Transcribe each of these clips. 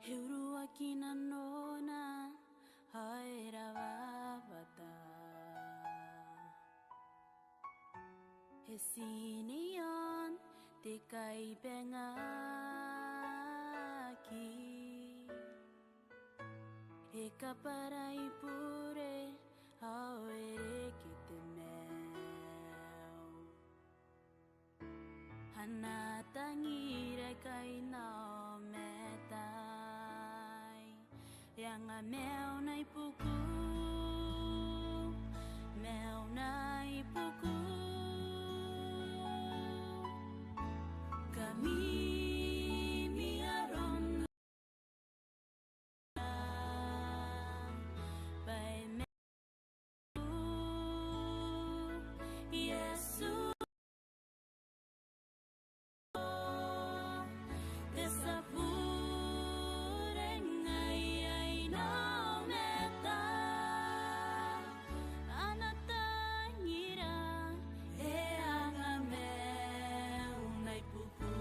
Teaoraereke Tarawa He sinion taeka bengaki He kaparai pure teaoraereke te meo Hanatangira kai nao metai Yanga meo nai puku Meo nai puku Kami miaron Pai meu Jesus Dessa purengai ai não meta Anatangira e anga meu nai puku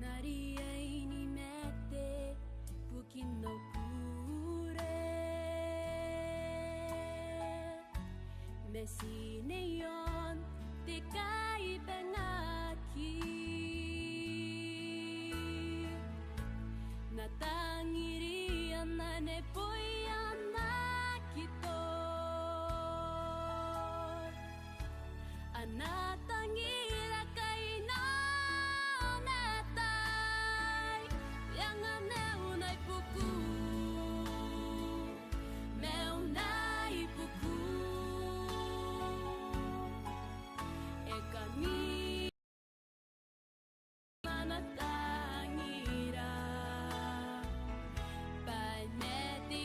Nariai ni mete pukino pure Mesineon taeka bengaki Natangirian nane puyan nakito Anatangira kai na metai Yang aneu nai puku Meu nai puku E kami Manatangira Pai meti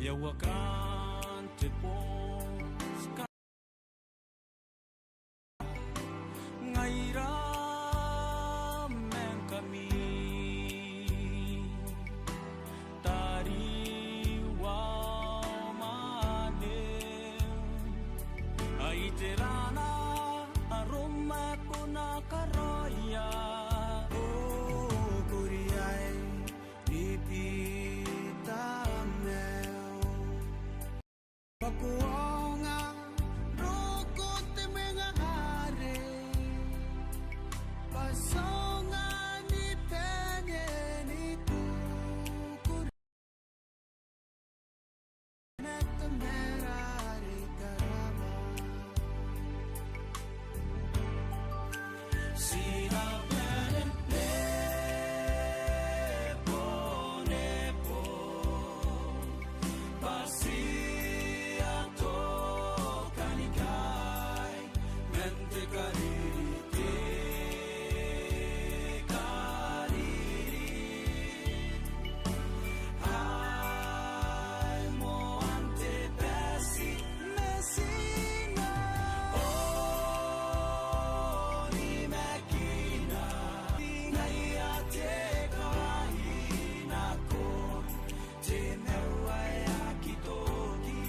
yawakan tepo ngaira men kami tari wa mane aiterana aroma kuna karaya o kuriai ipita mel pakuonga roko te menga are pasonga ni penye ni kukur net merari karama sina penen nepo nepo pasia to kanikai mente karite kariri ai mo ante pesi mesina o ni makina ngai ate kaina ko te mewa ya kitoki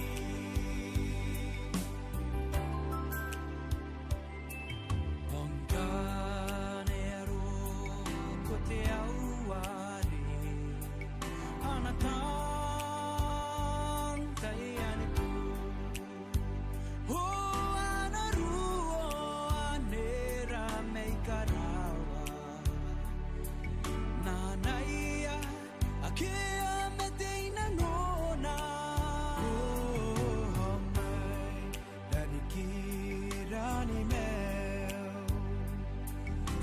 Onganero ko te auare anatan tai aniku o anaru o anera mei karawa nanaya akea meteina nona o hamai danikirani mel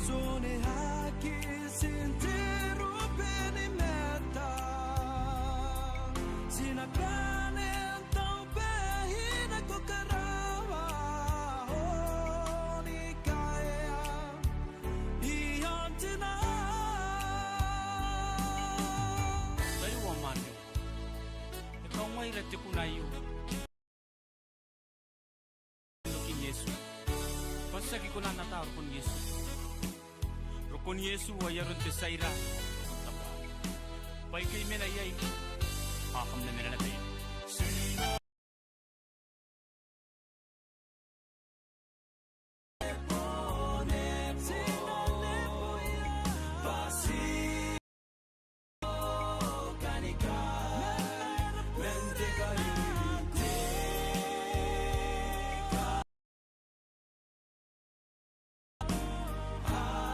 Zone haki sintero pene meta Sina kane tau pehina ko karawa Honi kaya iantina Layu wa mane Ikaw ngay rati kunayo Lokin Yesu Pasagi ko na natawar kon Yesu Rokon Yesu ayaron te saira Pai kay mena yay Aham na mena natin Sina Nepo Sina nepo ya Pasi Kanika Mente karite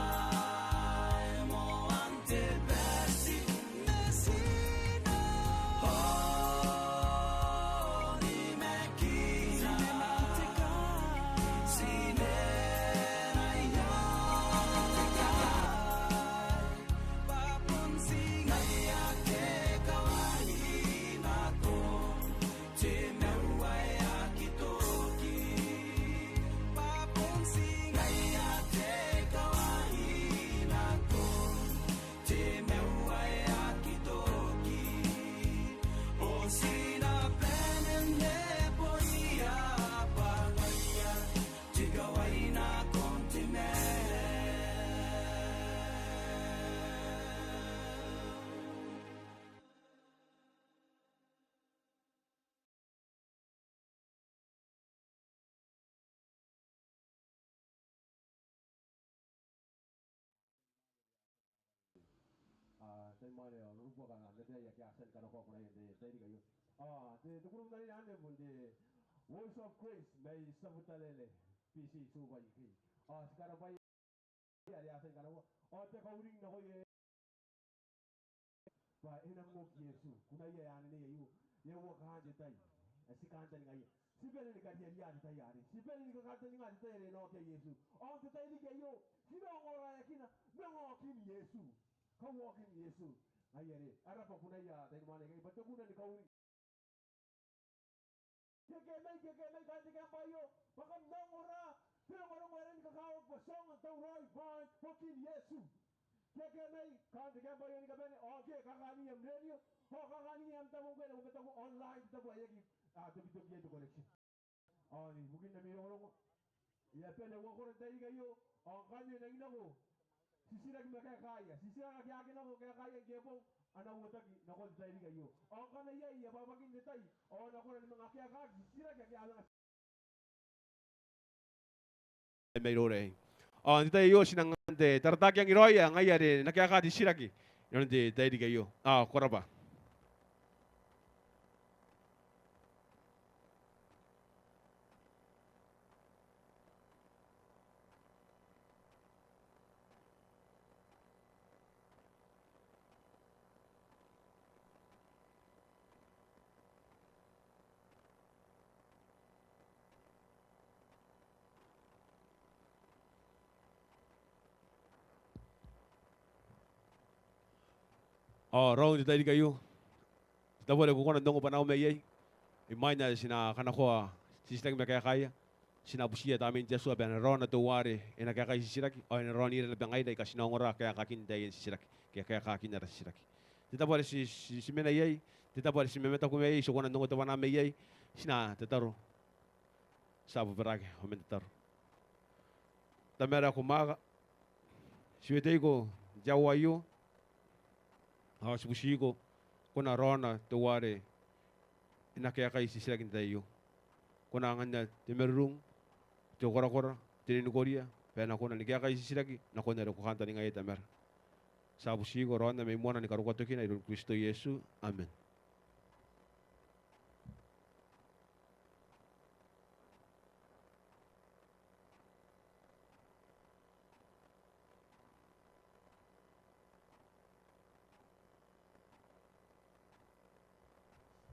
Ai mo ante pesi mesina ni makina sine ya papon singa te kawani nako te mewa ya kitoki papon singa te kawani nako te mewa ya kitoki o sina penen nepo ia pangaya tigawai na kontime Sai mane o rupo ka ngande te ya kya sen kana ko kuna yende sai di kayo te kuru nani ande bunde voice of grace mai sabutalele pc su ba yiki skara ba ya sen kana te ka uring na ko ye ba ina mo Yesu kuna ye ya ne ye wo ka hande tai sikanta ni ngai sibele ni ka ye ya tai ya sibele ni ka kanta ni ngai tai no ke Yesu te tai di kayo sino ngora ya kina no kin Yesu ka walking Yesu ayere arapa kuna ya dai mane kai bato kuna ni kauri keke mai ka tika bayo baka nongora pero ngora ngora ni ka kawo pasong ang tawrai ba walking Yesu Kekemei kanti kembo yoni kabeni oke kakani yam radio ho kakani yam tamu kwene kumetamu online tamu ayeki toki yetu connection ni mungkin na miro ngoro ya pele wo kore dai ga yo kanyo na inako sisira ki maka kaya sisira ka yake na ko kaya ngebo ana wotaki na ko dai ga yo kana ya baba kin dai na ko ni mga kaya ka sisira ka ala Meirore. Nita yo sinangante tartak yang iroya ngayare nakiaka di siraki. Yon di tadi kayo. Korapa. Raw di tadi kayo. Kita boleh kukuha ng dongo panahon may yay. Imay na sina kanako sistem kaya sina busia tamin jasu aben ron na tuwari ina kaya sisiraki o ina ron ira lebang ay kasi nongora kaya kakin day sisiraki kaya kakin na sisiraki. Kita boleh si mena yay. Kita boleh si memeta kumay so kuha ng dongo tawana may yay. Sina tataro. Sabu berage homen tataro. Tamera kumaga. Siwetei ko jawayo. Sibusigo kuna rona tuware ina kaya sisiraki tayo. Kuna nganya timerung to kora tinin koria pena kuna ni kaya sisiraki na kuna ro kanta ni ngayta mer. Sabusigo rona may mona ni karukato kina iro Kristo Yesu. Amen.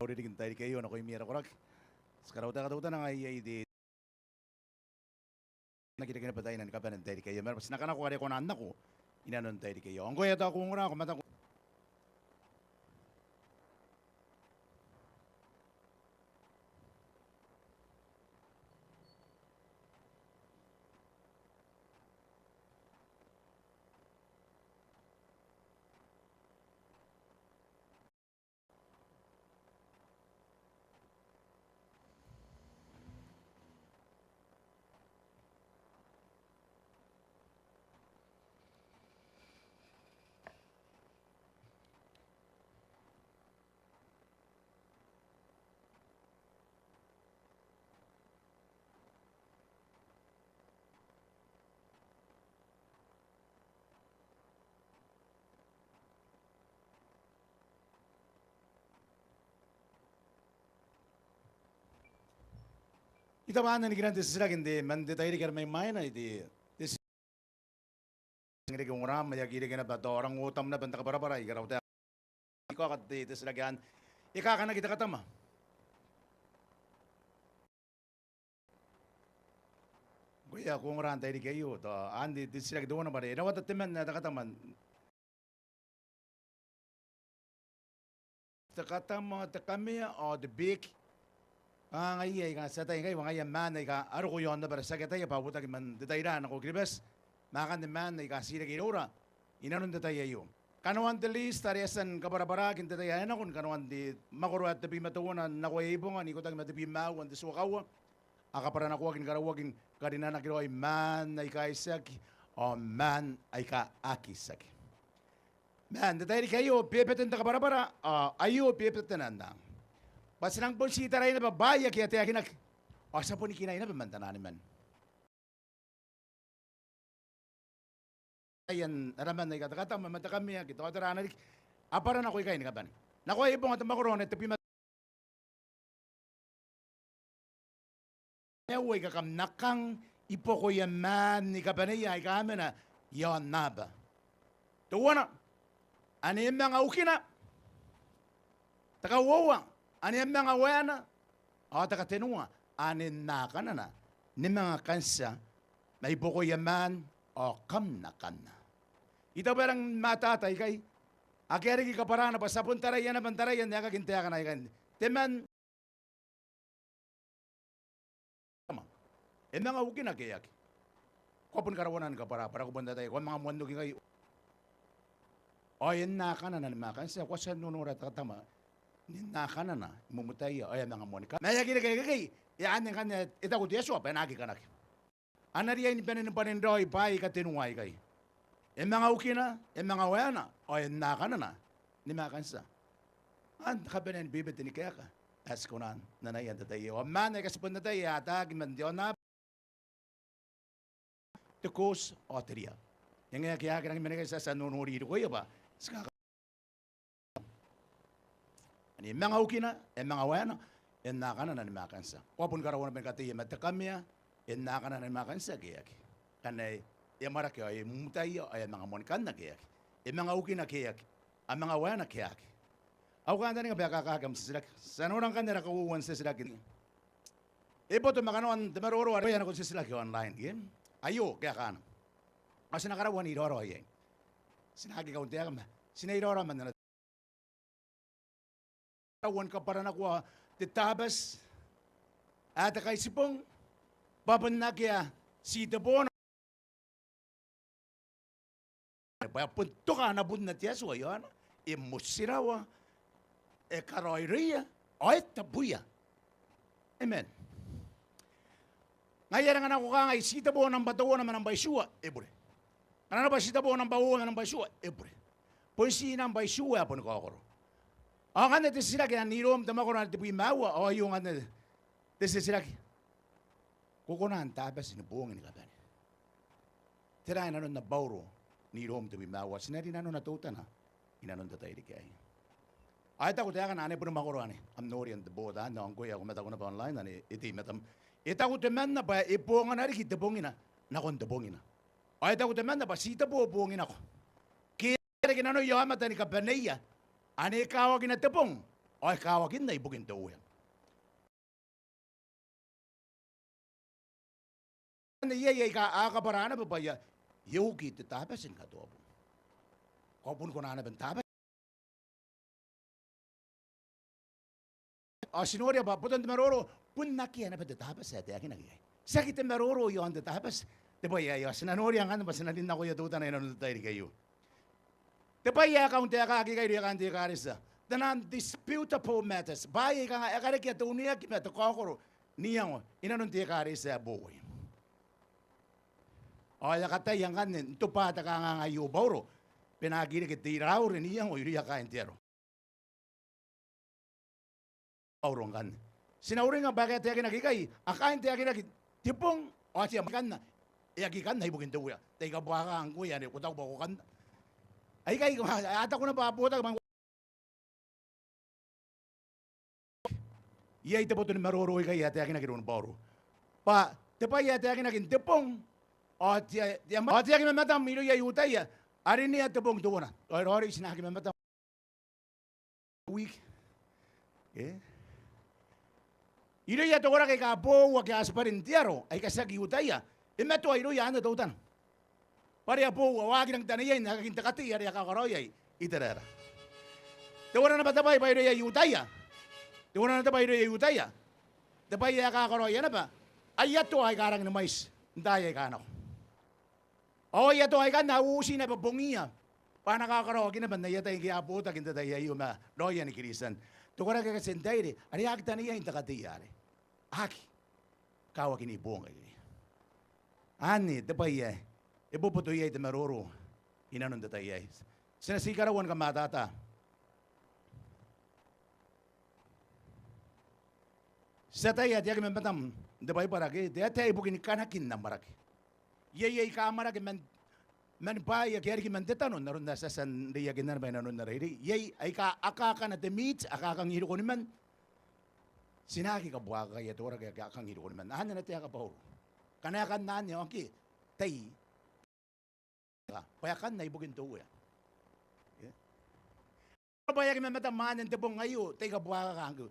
Ori digin tayo kayo na ko imira korak. Sekarang udah na ay di nakita pa tayo na kapan tayo kayo. Meron pas nakana ko ari ko na anak ko. Inanon tayo kayo. Ang ko yata ko ngura ko mata ko. Ita mana ni kiran tisira kinde man de tayo kar may may na iti. Ngiri kong ram maya kiri kina ba orang utam na banta ka para ikaraw tayo. Iko kat di tisira kyan. Ika ka na kita katama. Kuya kung ran tayo kayo to andi tisira kido na ba rin. Nawat at timan na takataman. Takatama takamiya o the big ngayay ka sa tayo kayo ngayay man ay ka aro ko yon na para sa tayo pabuta man detairan ako kribes makan de man ay ka sira kirora inanon detay ayo kanuan de list tariasan kabarabara kin detay ana kun kanuan di makoro at tepi matuwan na ko ibong ani ko tag matepi mawan de sukawa aka para na ko kin karawagin kadina na kiro ay man ay ka isak o man ay ka akisak man detay kayo pepetan ta kabarabara ayo pepetan anda Pas nang pun si taray na babaya kaya tayo kinak. Asa po ni kinay na pamantanan man. Ayan, araman na ikatakata, mamata kami, kita kataranan. Aparan ako ikay ni kaban. Naku, ibong at makuron, ito pima. Naway kakam nakang ipo ko yaman ni kabanaya, ikaman na, yon naba. Tuwa na, ano yung mga ukina? Takawawa. Ani mga wana, takatinunga, ani naka na ni mga kansa, may buko yaman, kam na kana. Ito parang matatay kay, akeri ki kaparana pa sa puntarayan na bantarayan, niya kakintaya ka na ikan. Teman, mga ukin na kayak. Kopon karawanan ka para kubanda tayo, kung mga mundo kayo. O yan na ka na makan sa kwasan nunurat katama. Na ka na mumutay o yan mga monika. Maya kaya yan kan ita ko tiyaso pa nagi kanak. Anariya ni penin panindoy pai katinuay kay. E mga ukina, e mga wayana, o yan na ka na ni makan sa. An kapenin bibit ni kaya ka. As kunan nanayan tatayo. O man ay kasipon na tayo ata gimandiyo na tukos o teriya. Yang kaya kaya menega sa nunuri ko ba. Ani mga ukina, e mga wayana, en na ka na ni makan sa. O pun karawan ben katiya matakamya, en na ka na ni makan sa kaya. Kanay ya marake ay mutayo ay mga monkan na kaya. E mga ukina kaya. Ang mga wayana kaya. Ako kanda nga baka kakam sa sila. Sa nurang kanda nakauwan sa sila. Ipo to makanoan, tamaroro, ano yan ako sa sila online. Ayo, kaya ka na. Kasi nakarawan iroro ay. Sinagi ka unti ka, sinairoro man na. Nakarawan ka para nakuha, titabas, at kay sipong, baban na kaya, sita po na. Punto ka na bun na tiya, so ayun, imusirawa, karoiria, o tabuya. Amen. Ngayon nga ako ka nga, sita po ng batawa naman ng baysua, ebure. Ano ba sita po ng bawa ng baysua, ebure. Pwesi ng baysua po nakakoro. Ang nga natin sila, kaya nirom, tama ko na natin po imawa, o yung nga natin sila, kukunahan tabas, sinubuongin ka ba? Tirayan na nun na bauro, nirom, tabi imawa, sinari na nun natutan ha, inanon tatay di kaya. Ay tako tayo ka na, po naman ko rin, am nori ang tabo, na ang kuya, kumata ko na pa online, iti matam, itago teman na ba, ipuangan na rin, kitabongin na, nakon tabongin na. Ay tako teman na ba, sita po, buongin ako. Kaya kinano yamata ni kapaneya, ane kawagin na tapong, ay kawagin na ibugin to uyan. Iya ka akabarana ba ba ya, yogi tatapasin ka to. Kopun ko na naban tapas. Sinori ba, putan maroro, pun nakiya na ba tatapas sa akin nagay. Sakit maroro yon tatapas. Diba ya, sinanori ang ano ba, sinalin na ko yung tuta na yun tayo kayo. Diba ya, kaunti ka kayo yung kanti karisa. Tanan disputable matters. Bayi ka nga, akari kaya tuniya kime, tukokoro, niyang, inanunti karisa buhay. O, yakatay ang kanin, tupata ka nga ngayon, bauro. Pinagiri ka Teaoraereke niyang, o yuriya ka entero. Bauro ang kanin. Sinaurin nga bakit yakin nagikay, akain yakin nagikay, tipong, o siya makan na, yakikan na ibugin tuya. Teka baka ang kuya, kutaw ba ko kan. Ay kay, ata ko na paputa, iyay tapos ito ni maroroy kay yate yakin nagikay bauro. Pa, tepa yate yakin nagikay, tipong, o tiyakin mamatang milo yayutay ya. Ari niya tapong tuwa na. Ori sinakin mamatang. Week. Okay. Ilo ya tokora kay kapo wa kay asparintero ay kasag yutay ya. Imeto ay ilo ya na tautan. Pari apo wa wagi ng tanayay nakakinta kati ari kakaroyay iterera. Tawara na batabay pa ilo ya yutay ya. Tawara na tabay ilo ya yutay ya. Tabay ya kakaroyay na ba? Ayato ay karang na mais. Ndayay ka na. O yato ay ka nauusin na babongiya. Pa nakakarogi na ba na yatay kaya po taginta tayo yung loya ni Krisan. Tukara ka kasentay rin. Ari akita niya yung takatiyari. Aki. Kawa kinibong kayo. Ani, tapay ay. Ibuputo yay tamaroro. Inanon tatay ay. Sinasikarawan ka matata. Sa tayo at yakin mabatam. Tapay paraki. Tapay ibukin kanakin na maraki. Yay kamera man pa ya kaya man tetanon naron na sa san riya ginan ba nanon na ri yay ay ka akaka na meet akakang hiro ko man sinaki ka buwa ka ya tora kaya akakang hiro ko man ahan na tiya ka pa kana kan nan yo okay tay payakan na ibugin to ya payag man mataman ng tebong ngayo tay ka buwa ka anggo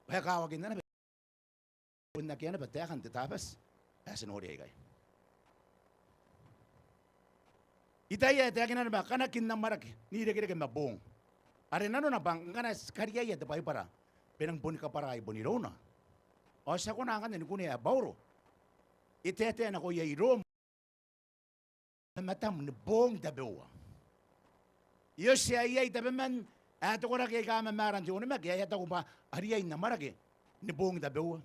payakawagin na punna kaya na ba tayakan tatapas asinori ay Itaya tayo na ba kanakin ng marak ni degre mabong. Are nano na bang kana kariya ya tapay para pinang bun ka para ay bonirona. O sa ko na kan ni kunya bauro. Itete na ko ya irom. Matam ni bong dabewa. Yo siya iya itabi man, ato ko na kaya kamamaran siya unimag, kaya ito ko ba, ariyay na maragi, ni buong tabiwa.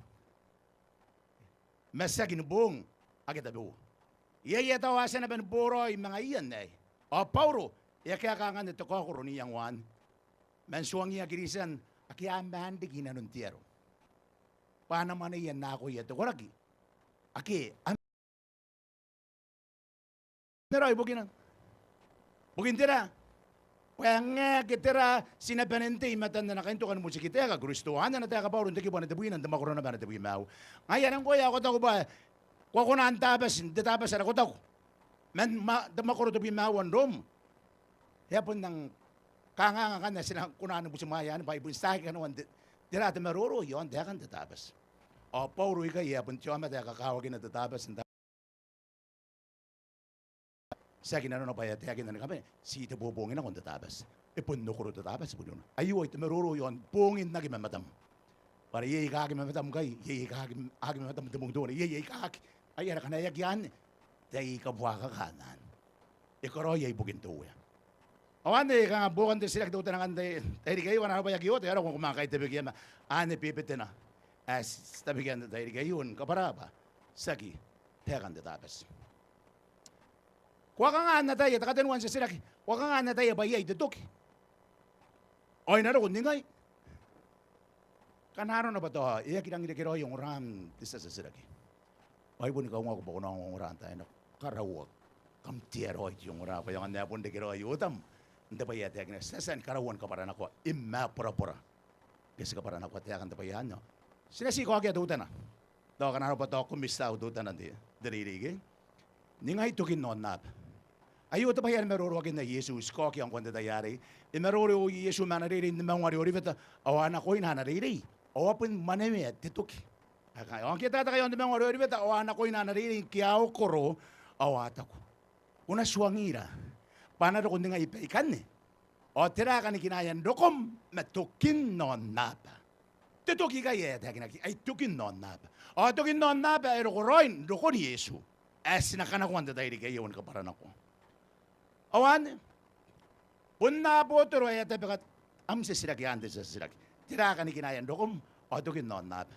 Masagi ni buong, agad tabiwa. Iya tawasan na ba ni Borau mga iyan na O Pauro, iya kaya kangan ito ko ako niyang wan. Mensuang iya kirisan, kaya mandi ginanuntiero. Paano man iyan na ako iya ito ko lagi. Aki, Neroy, bugin tira. Kaya nga kitira sinabanente imatan na nakainto kan musik kita ka gurustuhan na tayo ka pa rin takibuan na tabuin ang damakuro na ba na tabuin mau. Ngayon ang kuya ako tako ba ko na antabas detabas na ko tako. Men damakuro tabuin mau ang rom. Yapon ng kanganga kan na sila kunaan mo sumayan pa ibun sa kan wan dira ta maroro yon ta kan detabas. O pauro ika yapon tiyo ama ta kakawagin na detabas sa kinano na paya tiyakin na kami, si ito bubungin akong tatabas. Ipun ko rin tatabas po yun. Ayaw, ito maruro yun, bungin na kimamatam. Para iya ikaki mamatam kay, iya ikaki mamatam tamong doon, iya ikaki. Ay, ara kanayag yan, tayo ikabuha ka kanan. Ikaro, iya ibugin to ya. Awan, nga bukan to sila kitutan ng kanday, tayo di kayo, ano pa yagiyo, tayo kung kumakay tabigyan, ane pipit na. As tabigyan tayo di kayo, kaparaba, saki, tayo kan tatabas. Kuha ka nga na tayo, takatanungan sa sila, kuha ka nga na tayo, bayay, tutok. Oy, naroon, ningay. Kanaro na ba ito, iya kinang inakiro yung ram, tisa sa sila. Oy, po nikaw nga ko ba ko na ang ram tayo, karawag, kamtiyero, yung ram, kaya nga napon na kiro, utam. Hindi ba yata, sasan karawan ka para na ko, pura-pura. Kasi ka para na ko, tiyakan na ba yan, no? Sinasiko kaya dutan na. Daw, kanaro ba ito, kumista, dutan na, diririg, ningay tukin noon na. Ayo ta bayan merorogin na Jesus ko kaya ang kwenta dayari. Meroro Yesu manariri ni mga wari beta awana ko ina nariri. Awapin maneme tituk. Ang kita ta kayo ni mga wari beta awana ko ina nariri kiao koro awata ko. Una suangira. Panaro ko nga ipaikan ni. O tira ka ni kinayan dokom matukin non napa. Tituki kaya ta kinaki ay tukin non napa. O tukin non napa ero koroin dokon Yesu. As nakanakuan ta dayri kayo ka para nako. Awan, punna po turo ay tabikat am sa silag yan sa silag. Tira ka ni kinayan dokom o dokin non nap.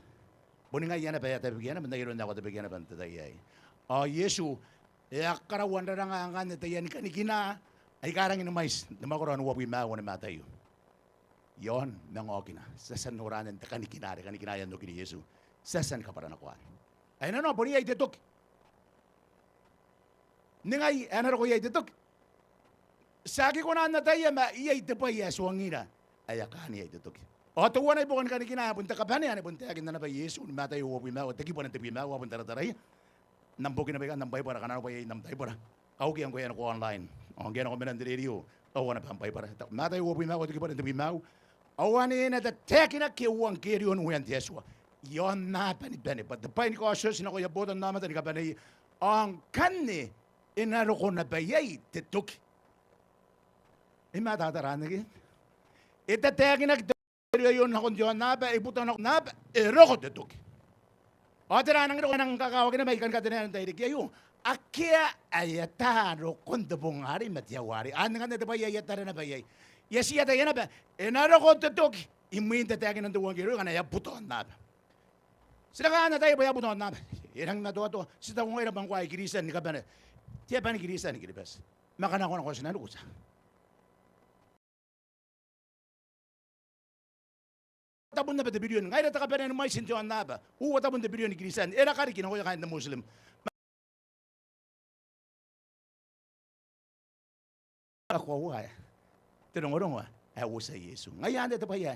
Buning nga yan na ba yata bigyan na nagiro na ako tabigyan na bantay. O Yesu, karawan na nga ang kanita yan kanikina ay karang inumais na makuroon wabi mawa na matayo. Yon, nang okay na. Sa sanuranan ta kanikinayan do kini Yesu. Sa san ka para nakuan. Ay no, buni ay titok. Ningay, ano ko yay titok. Sagi ko na tayo, iyay pa Yesu ang ina. Ay akani ay tutok. O tuwan ay bukan ka ni kinapunta ka pa niya. Punta agin na ba Yesu, matay uwapi ma, o tagi po ng tipi ma, wapunta na taray. Nambukin na ba ka, nambay para, kanano pa yung namtay para. Kauki ang kuya ko online. O ang gano'n ko minandiriyo. Awa na pampay para. Matay uwapi ma, o tagi po ng tipi ma. Awa niya na tateki na kiwang kiriyon uyan ti Yesu. Yon na panipani. But the pain ko asos na kuya botan naman tani ka pa na ang kani, inaro ko na bayay, tituk. Matataran lagi. Itatagin nagdariyo yun na kondyon na ba, ibutan ako na ba, eroko tutok. O tira nang ng kakawagin na may ikan katinan tayo kayo. Akia ayataro kondabongari matyawari. Ano nga na ba ayataro na ba yay? Yes, yata yan na ba? Enaroko tutok. Imuin tatagin ng duwang kiro, kanaya buton na ba. Sila ka na tayo ba buton na ba? Irang na to. Sita kong ngayon bang kwa ikirisan ni kabana. Tiya pa ni kirisan ni kiribas. Makana ko na ko sinalukusa. Tabon na ba de bilyon? Ngayon ta ka pa na may sintuan na ba? Uwa tabon de bilyon ni Kristiyan. Era ka rin kinakuya kahit na Muslim. Ako ay. Tinungurong wa. Ay usa Yesu. Ngayon ito pa ya.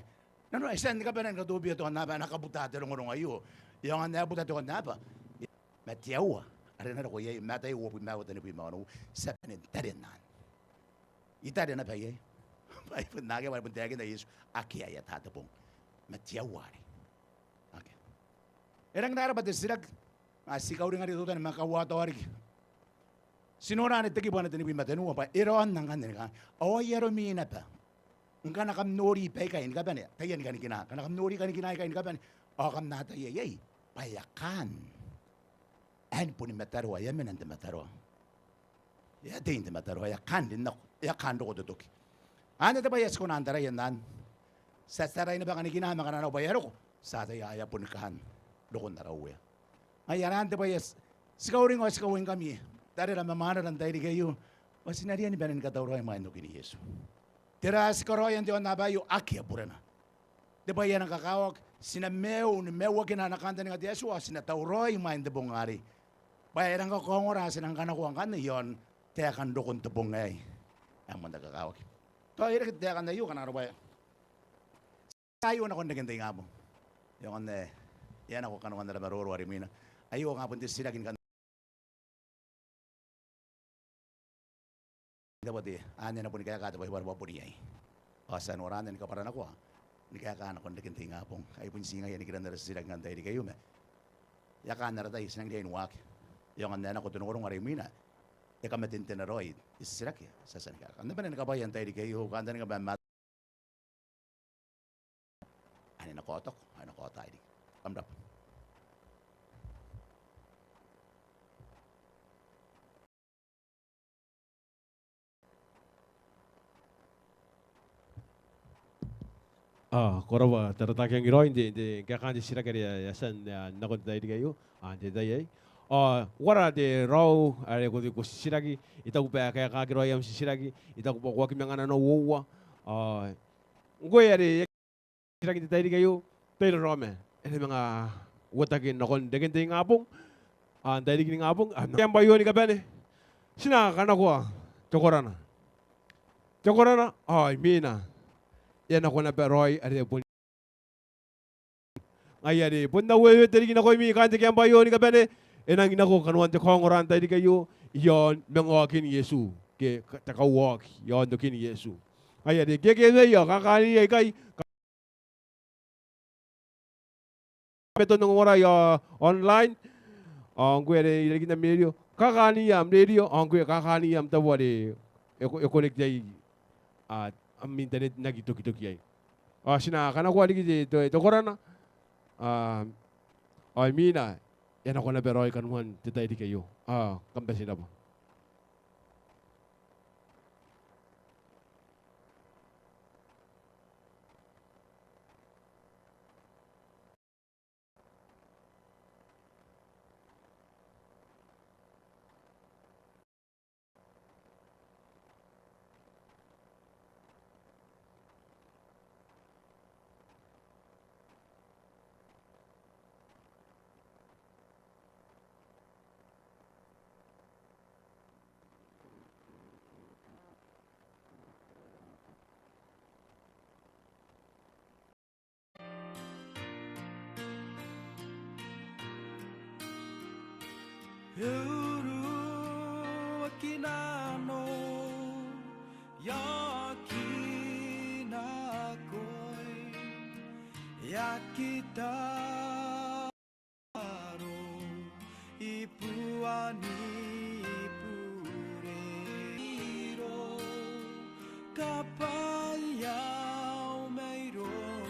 Nano ay saan ka pa na katubi ito na ba nakabuta tinungurong ayo. Yung nabuta ito na ba? Matiyawa. Are na ko yay matay wo pima wo tani pima no sa panin tarenan. Itarenan pa yay. Ay pun nage wa pun tagin na Yesu. Aki ayat hatapong. Matiyawari. Okay. Erang narapat silag, sikaw rin nga dito na makawatawari. Sinura na tagibuan natin ni Matanu pa, iroan ng kanin ka, o yeromina pa. Ang ka nakamnori pa kain ka ba niya? Tayan ka ni kina, ka nakamnori ka ni kinaikain ka ba niya? O kam natayayay, payakan. Ayan po ni Mataro, ayamin ang Mataro. Yatin ti Mataro, yakan din ako, yakan do ko tutok. Ano ba yes ko nantara yan nan? Sa taray na ba kanigina makananaw bayaro ko? Sa tayo aya punikahan. Dokon na raw ya. Ayan, ba yes. Sikawring o sikawing kami. Dari lang mamana lang tayo di kayo. O sinariyan ni Benin katawro ay maino kini Yesu. Tira sikawroyan diyon na ba yung akya pura na. Di ba yan ang kakawag? Sinameo, mewa kinanakanta ni Yesu, sinatawro ay main de bongari. Bayaran ko kung orasin ang kanakuang kan yon, tekan dokon tepong ay. Ang mga kakawag. Kaya rin tekan na yun, kanaro ba? Ayaw na kong nagintay nga mo. Yung yan ako kanuan na maruro arimina. Ayaw nga puntis sinagin kan. Dapat anya na po ni kaya kata bahibar po niya. O sa nuranan ka para na ko. Ni kaya ka na kong nagintay nga pong. Ayaw po singa yan, ikiran na rin silang gantay di kayo. Yakan na rin sinang diyan wak. Yung anda na ko tunurong arimina. Yaka matintin na roy. Isirak ya. Sasan ka. Kanda ba na nakabayan tayo di kayo. Kanda na ka ba ano nakotok? Ano nakotay di? Kamdap. Korawa taratak yang giro hindi kakan di sira kaya yasan nakon tayo di kayo. Ande tayo. Wara de raw are ko di ko siragi itaw pa kaya kagiro yam siragi itaw po ko kimang ano wowa. Ngoy are siragi tayo di kayo. Tayo rome. Ene mga watakin nakon degen tayo ngapong. Tayo di ngapong. Yang bayo ni kabane. Sina kana ko. Chokorana. Chokorana. Ay mina. Yan ako na peroy ari po. Ayari pun na wewe tadi kina ko mi kan te yang bayo ni kabane. Enang ina ko kanuan te kongoran tayo di kayo. Yon mengokin Yesu. Ke takawak yon dokin Yesu. Ayari keke yo kakani ay kay ito nung ora ya online ang gue de lagi na medio kakaniam radio ang gue kakaniam tawari e connect jay am internet na gitu kiyay sina kana ko lagi to korana ay mina yan ako na beroy kanuhan titay di kayo kambesin na po. Borau Inanon yakin ako'y yakita ipuani ipurero kapayaw mayroon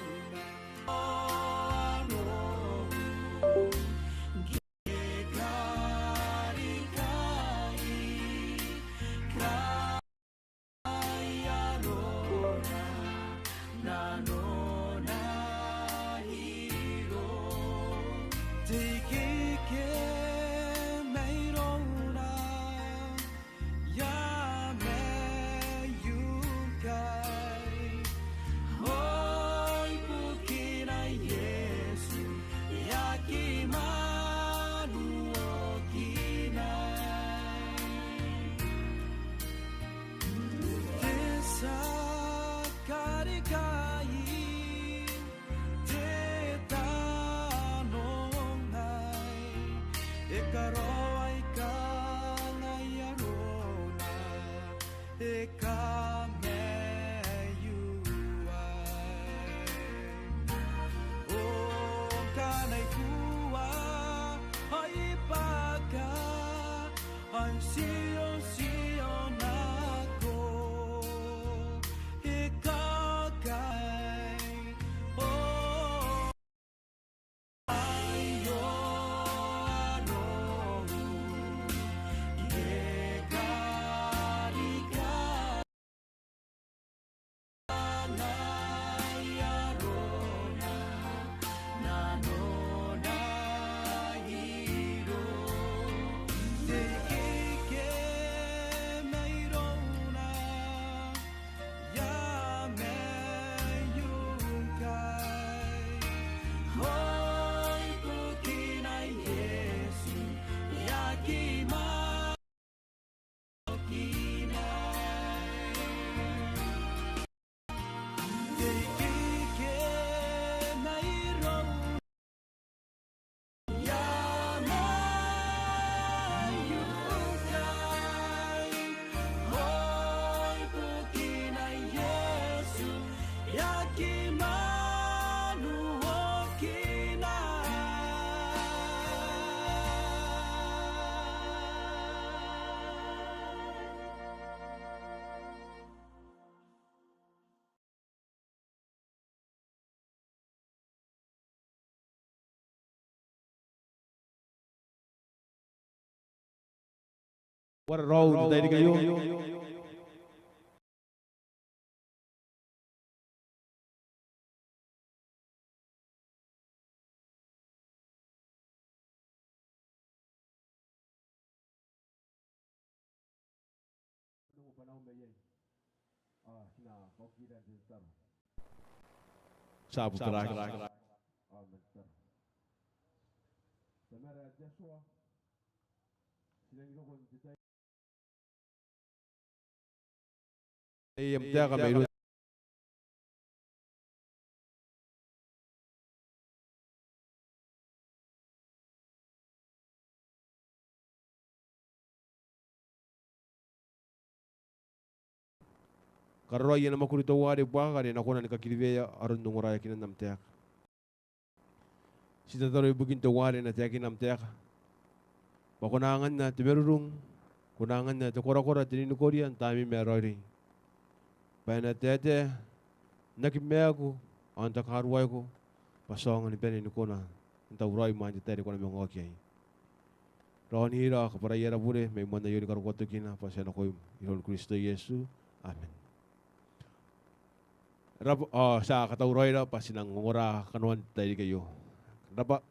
What a road tayo kayo. Nung panahon ba yan? Sina Koki dan Sister. Sabu terakhir. Mister. Samara Joshua. Sila nito kung kita. Ayam tiya ka mayroon. Karro yan naman kurito wari baka rin ako na nakakilibeya aron nung raya kinanam tiyak. Sita taroy bugin to wari na tiyakin nam tiyak. Pakunangan na timerurong. Kunangan na tukura-kura tininukorian tami merori. Pena tete nakimea ko ang takarway ko pasong ni penin ko na inta uray man tete ko na mga okay. Ron hira kapara yera bure may mana yun karukoto kina pasena ko ihol Kristo Yesu. Amen. Rap sa katauroy na pasinang ngora kanuan tayo kayo. Rapa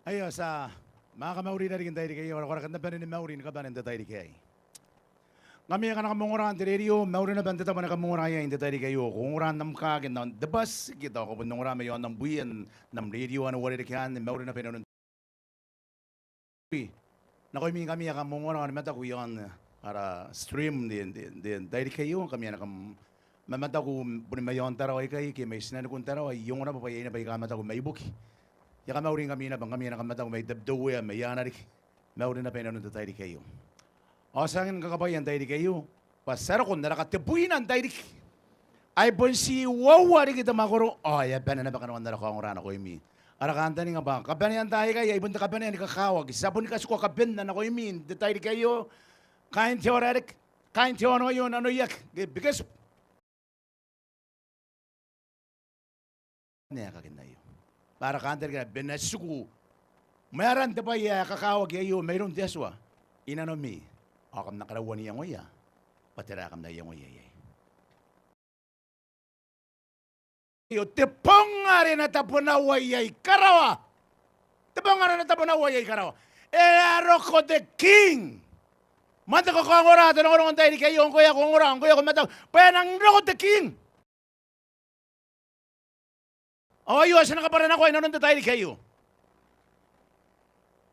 Ayo sa mga kamauri na rin tayo kayo. Wala ka na pa rin mauri na kabanan tayo kayo. Kami ang nakamungurahan di radio, mauri na banda tayo nakamungurahan hindi tayo kayo. Kung uran nam kagin na debas kita ko punong rami yon ng buyan ng radio ano wala diyan mauri na pinunod. Nakoy kami ang mungurahan mata ko yon para stream din tayo kayo kami nakam mamata ko punin mayon tarawa kay may sinan ko tarawa yung na pa yun na pa ikamata ko may buki. Ya kama uring kami na bang kami na kamata ko may dabdo ya may yanarik. Maurin na pa yun tayo di kayo. O sa akin kakabayan tayo di kayo. Pasara ko nakatipuinan tayo di. Ay pun si wawari kita makuro. Oh ya pa na baka naman na ako ang rana ko imi. Arakanta ni nga ba? Kapanian tayo kayo. Ibon ta kapanian ni kakawag. Sabon kasi ko kapin na ako imi. Di tayo di kayo. Kain teoraereke. Kain teono yun ano yak. Because niya kakin na yun. Para kanter ka, benasuku. Meron pa ya kakawag yayo, mayroon deswa. Inanon mi, akam nakarawan niya ngoya. Patirakam na iya ngoya. Yo, tepong nga rin na tapunawayay karawa. Tepong nga rin na tapunawayay karawa. Ero ko the king. Mata ko kongora, tanong ko tayo di kayo, ang kuya kongora, ang kuya kumataw. Penang ko the king. Oh, yo, asa nakaparan ako, inanon tayo di kayo.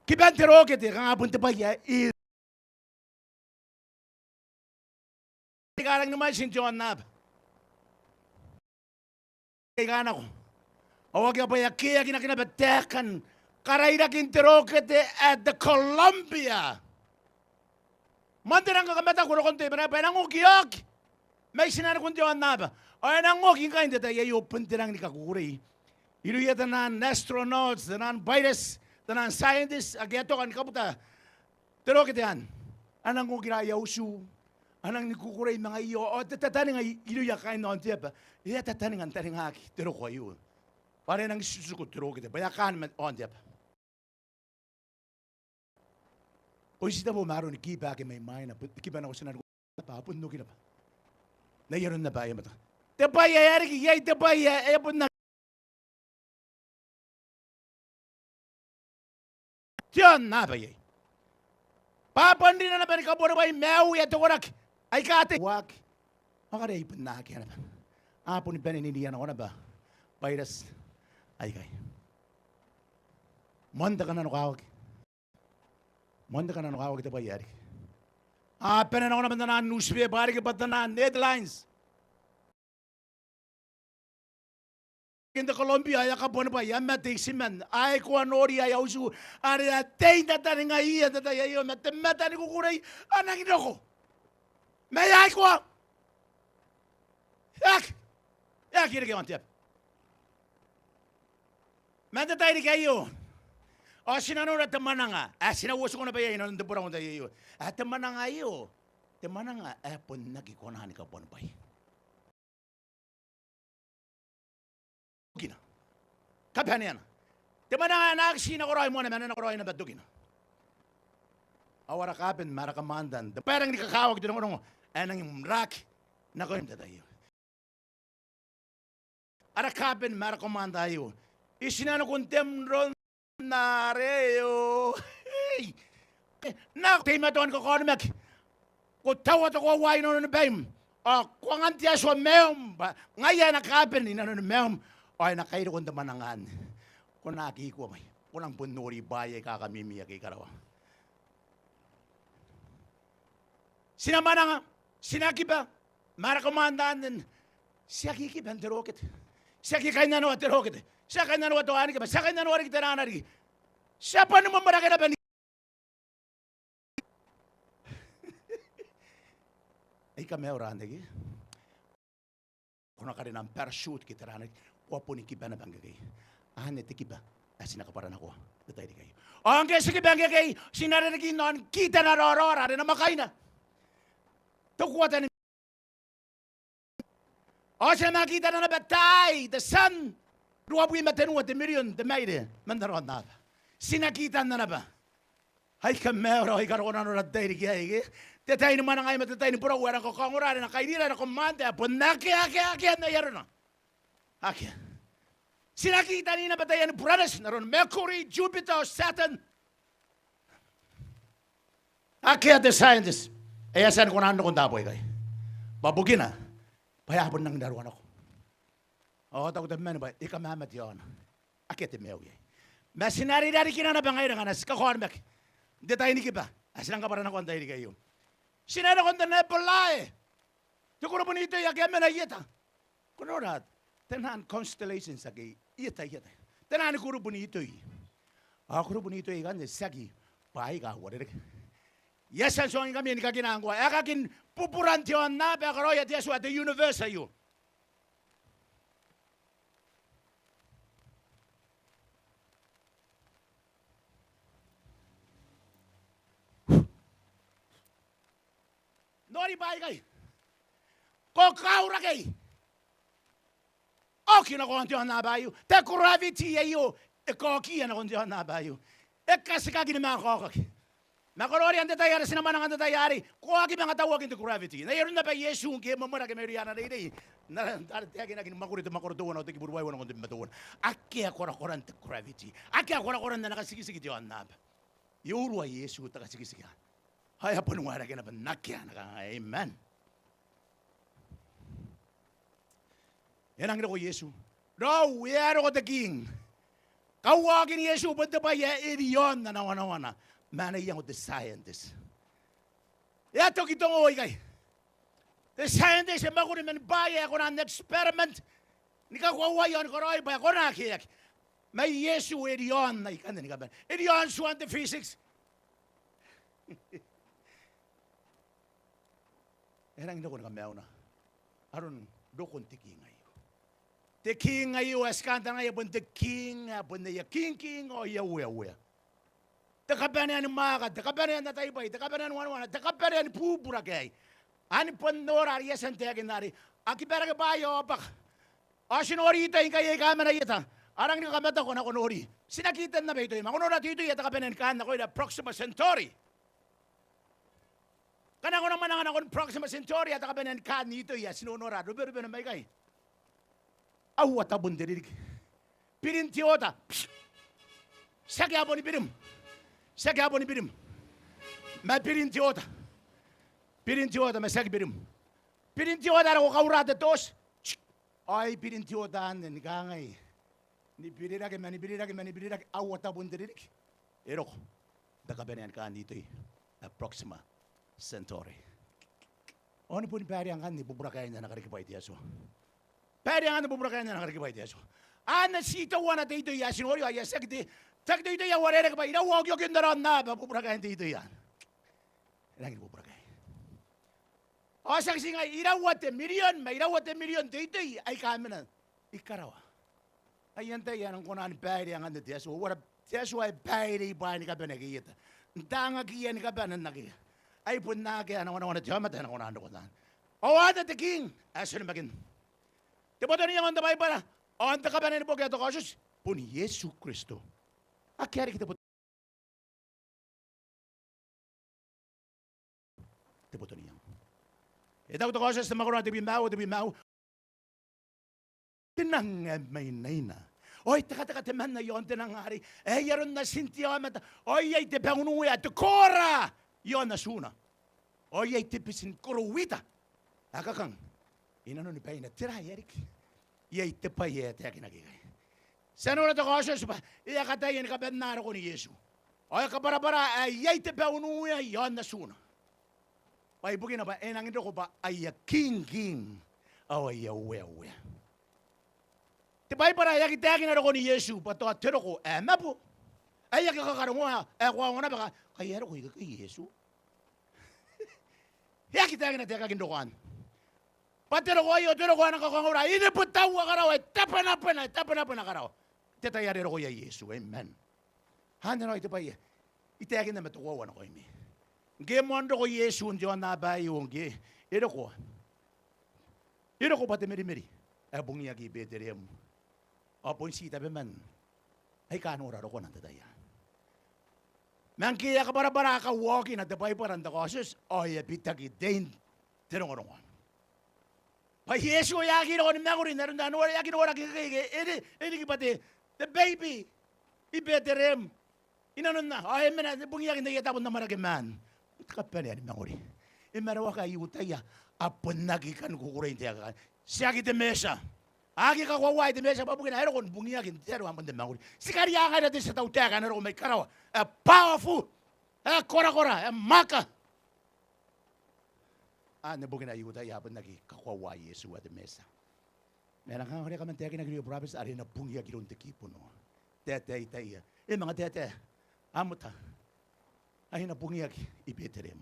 Kibanteroke te, kang apun te pa ya, Ikalang naman sintiyon na. Ikalan ako. Awag ka pa ya, kaya kinakinabatekan, karayda kinteroke te at the Columbia. Mantirang kakamata ko konti, panang ukiyok. May sinana kuntiyon na ba? O nang uking kain te tayo, yo, puntirang ni kakuri. Iluya tanan astronauts, tanan virus, tanan scientists, agyato kan kaputa. Pero kitihan, anang kong kinayaw su, anang nikukuray mga iyo, o tatataning ay iluya kain noon tiya pa, iya tataning ang taning haki, pero ko ayo. Pare nang susukot, pero kita, bayakan man on tiya pa. O isita mo maro ni kiba ki may may na, kiba na ko sinan ko, napapun no kina pa. Nayaron na ba yung mata? Tapaya yari ki, yay tapaya, ayapun na. Diyan na ba yay? Papandi na naman ikaw mo ba yung mew ya tukurak? Ay kate. Wag. Makaray pa na kaya naman. Apo ni panininiyan ako na ba? Virus. Ay kay. Manda ka na nukawag. Manda ka na nukawag ito ba yari? Panan ako naman na newspaper. Bari ka ba't na headlines? In the Columbia, ya kapon pa ya mati siman. Ay ko anori ay ausu. Ari atay na tani nga iya na tayo yo mata ni kukuray anang inoko. May ay ko. Yak kira kayo tiap. Mata tayo di kayo. O sinano na temananga. Sinawuso ko na ba yan nang depurang tayo yo. Temananga yo. Temananga pun nagikonahan ka pon pa. Gina. Kapanian. Di ba na nagsina ko rin mo naman na ko rin na badugin. Awara kapin, marakamandan. Parang nikakawag din ako nung anang yung rak na ko yung tayo. Ara kapin, marakamanda tayo. Isinano kong temron na reyo. Na, timatuan ko mek. Kutawa to ko wai no na baim. Kung antiya so meom. Ngayon na kapin, inano na meom. Ay nakairo kong tamanangan. Kung nakiko may. Kung ang punuri bayay kakamimiyak kay karawa. Sinamananga. Sinakipa. Marakamandaan din. Siya kikipan terokit. Siya kikain na nawa terokit. Siya kain na nawa tohani ka ba? Siya kain na nawa rikitananari. Siya pa naman maraka na ba ni? Ay kami orang lagi. Kung nakarin ang parachute kita ranay. Wapo ni kiba na banggagay. Ahanit ni kiba. Sinakaparan ako. Datay di kayo. Ang kaya si kiba banggagay. Sinaranakin noon. Kita na rorora. Rin na makay na. Tukwatan ni. O siya makita na nabatay. The sun. Ruwabuin matanuwa. The million. The maide. Mandaroon na ba. Sinakitan na ba. Ay kamero. Ay karoon na naratay di kayo. Tatay naman ang ay matatay ni Borau. Warang ko kongura. Na kainira na kumante. Punaki. Aki. Na yaro na. Akin. Sinakita ni nabatayan ni Brothers naroon Mercury, Jupiter, Saturn. Akin at the scientists. Saan ko na kung tapoy kay. Babugin na. Payapon ng daruan ako. Takot naman ba? Ikamamat yun. Akin at the mew yay. Mas sinari-dari kinana ba ngayon nga nas kakormek. Hindi tayo ni kiba. Silang kaparan ako ang tayo ni kayo. Sinara ko na pala eh. Tukuro bonito ya kemena yeta. Kunorat. Tenan constellations agi yeta. Tenan kuro bonito yi. Kuro bonito yi kan sagi pai ga wore. Yes, and so in kami ni kaginangwa. Akakin pupuran tiyon na pero ya tiyasu at the universe ayo. Nori pai kai. Ko kaura kai. Oki na konti na bayu. Te gravity ayo. E koki na konti na bayu. E kasikagi ni mga kokaki. Makorori ang tatayari sinaman ang tatayari. Kuwagi mga tawag into gravity. Nayon na pa Yesu ke mamara ke Mariana na ini. Na tagi na makurito makurtuan o tigi burway wala kundi matuan. Aki akora-koran te gravity. Aki akora-koran na nakasigisigi diyan na. Yurwa Yesu takasigisigi. Haya punwara ke na nakya na amen. Yan ang ko Yesu. Raw, yaro ko the king. Kawagin Yesu banda pa ya idiyon na nawana. Mana yang the scientist. Ya to kitong oy kay. The scientist ang makunin man baya ko na experiment. Nika kwawayon ko roy ba ko na kiyak. May Yesu idiyon na ikan ni kaban. Idiyon suan the physics. Erang ino ko na kamao na. Aron dokon tiki ngayo. The king ngayo askanta ngayo bun the king bun the king o yawe. Takabanan maga, takabanan na tayo takabanan wana, takabanan pupura kay. Ani pandora arias ang teginari. Akipera ka bayo pak. Asinori ito yung kaya kamera ita. Arang ni kamata ko na kunori. Sinakitan na ba ito? Makunora ito yung takabanan ka na ko yung Proxima Centauri. Kana ko naman ang Proxima Centauri at takabanan ka nito yung sinunora. Rubero na may kay. Awat abon dirilig. Pirintiota. Sakya po ni pirim. Sakya po ni pirim. May pirintiota. Pirintiota, may sakya pirim. Pirintiota ako kaurada tos. Ay, pirintiota ni kangay. Ni pirirake, awat abon dirilig. Erok, dakabanan ka nito Proxima Centauri. Ano po ni pari ang kan ni buburakayan na nakarikipay tiyaso. Pari ang kan ni buburakayan na nakarikipay tiyaso. Ana sitawa na dito yasin ori ay sakti. Sakti ito ya warere ka pa ina wag yo kindaran na buburakayan dito yan. Ilang buburakay. O saksi nga irawat million dito ay kami na ikarawa. Ayan tayo yan ang kunan pari ang kan tiyaso. Wala tiyaso ay pari ba ni ka benegita. Ndanga kiyan ka ba nan nagi. Ay pun na kaya na wana tiyamat na kunan ko na. O ada the king asan magin. Tiboto niya ang tabay para. O anta ka ba na ni Pogyato Kasus? Pun Yesu Kristo. Akyari kita po. Tiboto niya. Ito ko Kasus na makunan tibi mau. Tinang may naina. Oy, taka teman na yon tinang hari. Yaron na sintiyamat. Oy, ay tepangunuya. Tukora! Yon na suna. Oy, ay tipisin kuruwita. Akakang. Inano ni Pay na tira, Erik. Yay tepay te kinagigay. Sano na to Kasus ba? Iya katayin ka benaro ko ni Yesu. Oy kabarabara yay tepa unuya yon na suna. Ay bugin na ba enang ito ko ba ay king. Ay yawe. Tibay para yakitagin na ko ni Yesu pato atero ko mapo. Ay yakakakaramo ko na baka kayero ko kay Yesu. Yakitagin na teka kindokan. Patero ko ayo, tero ko ang kakangura. Ini po tawa ka raw, tapan na ka raw. Tetayari ko ya Yesu, amen. Handa na ito pa iya. Itagin na matukawan ako imi. Gemondo ko Yesu, hindi ko nabayo. Ito ko pati meri. Abong niya gibetere mo. Apo yung sita man. Ay kanura ko ng tataya. Mangkiya ka para ka walking at the Bible and the Kasus. Oy, bitagi din. Tinong Ay Yesu yaki no ni magurin naron na no yaki no kike edi kipate the baby ibeterem inanon na ay mena bungyaki na yata na marage man kapani ani maguri imarawa ka yutaya apon nagikan kukuray tiya ka siya kite mesa agi ka kwawai te mesa babukin ayro kon bungyaki tero amon de maguri sikari yaka na sa tauta ka na ro may karawa powerful kora maka bugin ayuda yapon nagi kakwawa Yesu at mesa. Meron kang kaya kamantaya kinagriyo province ari na pungya giron tekipo no. Tete itaya. Mga tete. Amuta. Ay na pungya ibeterem.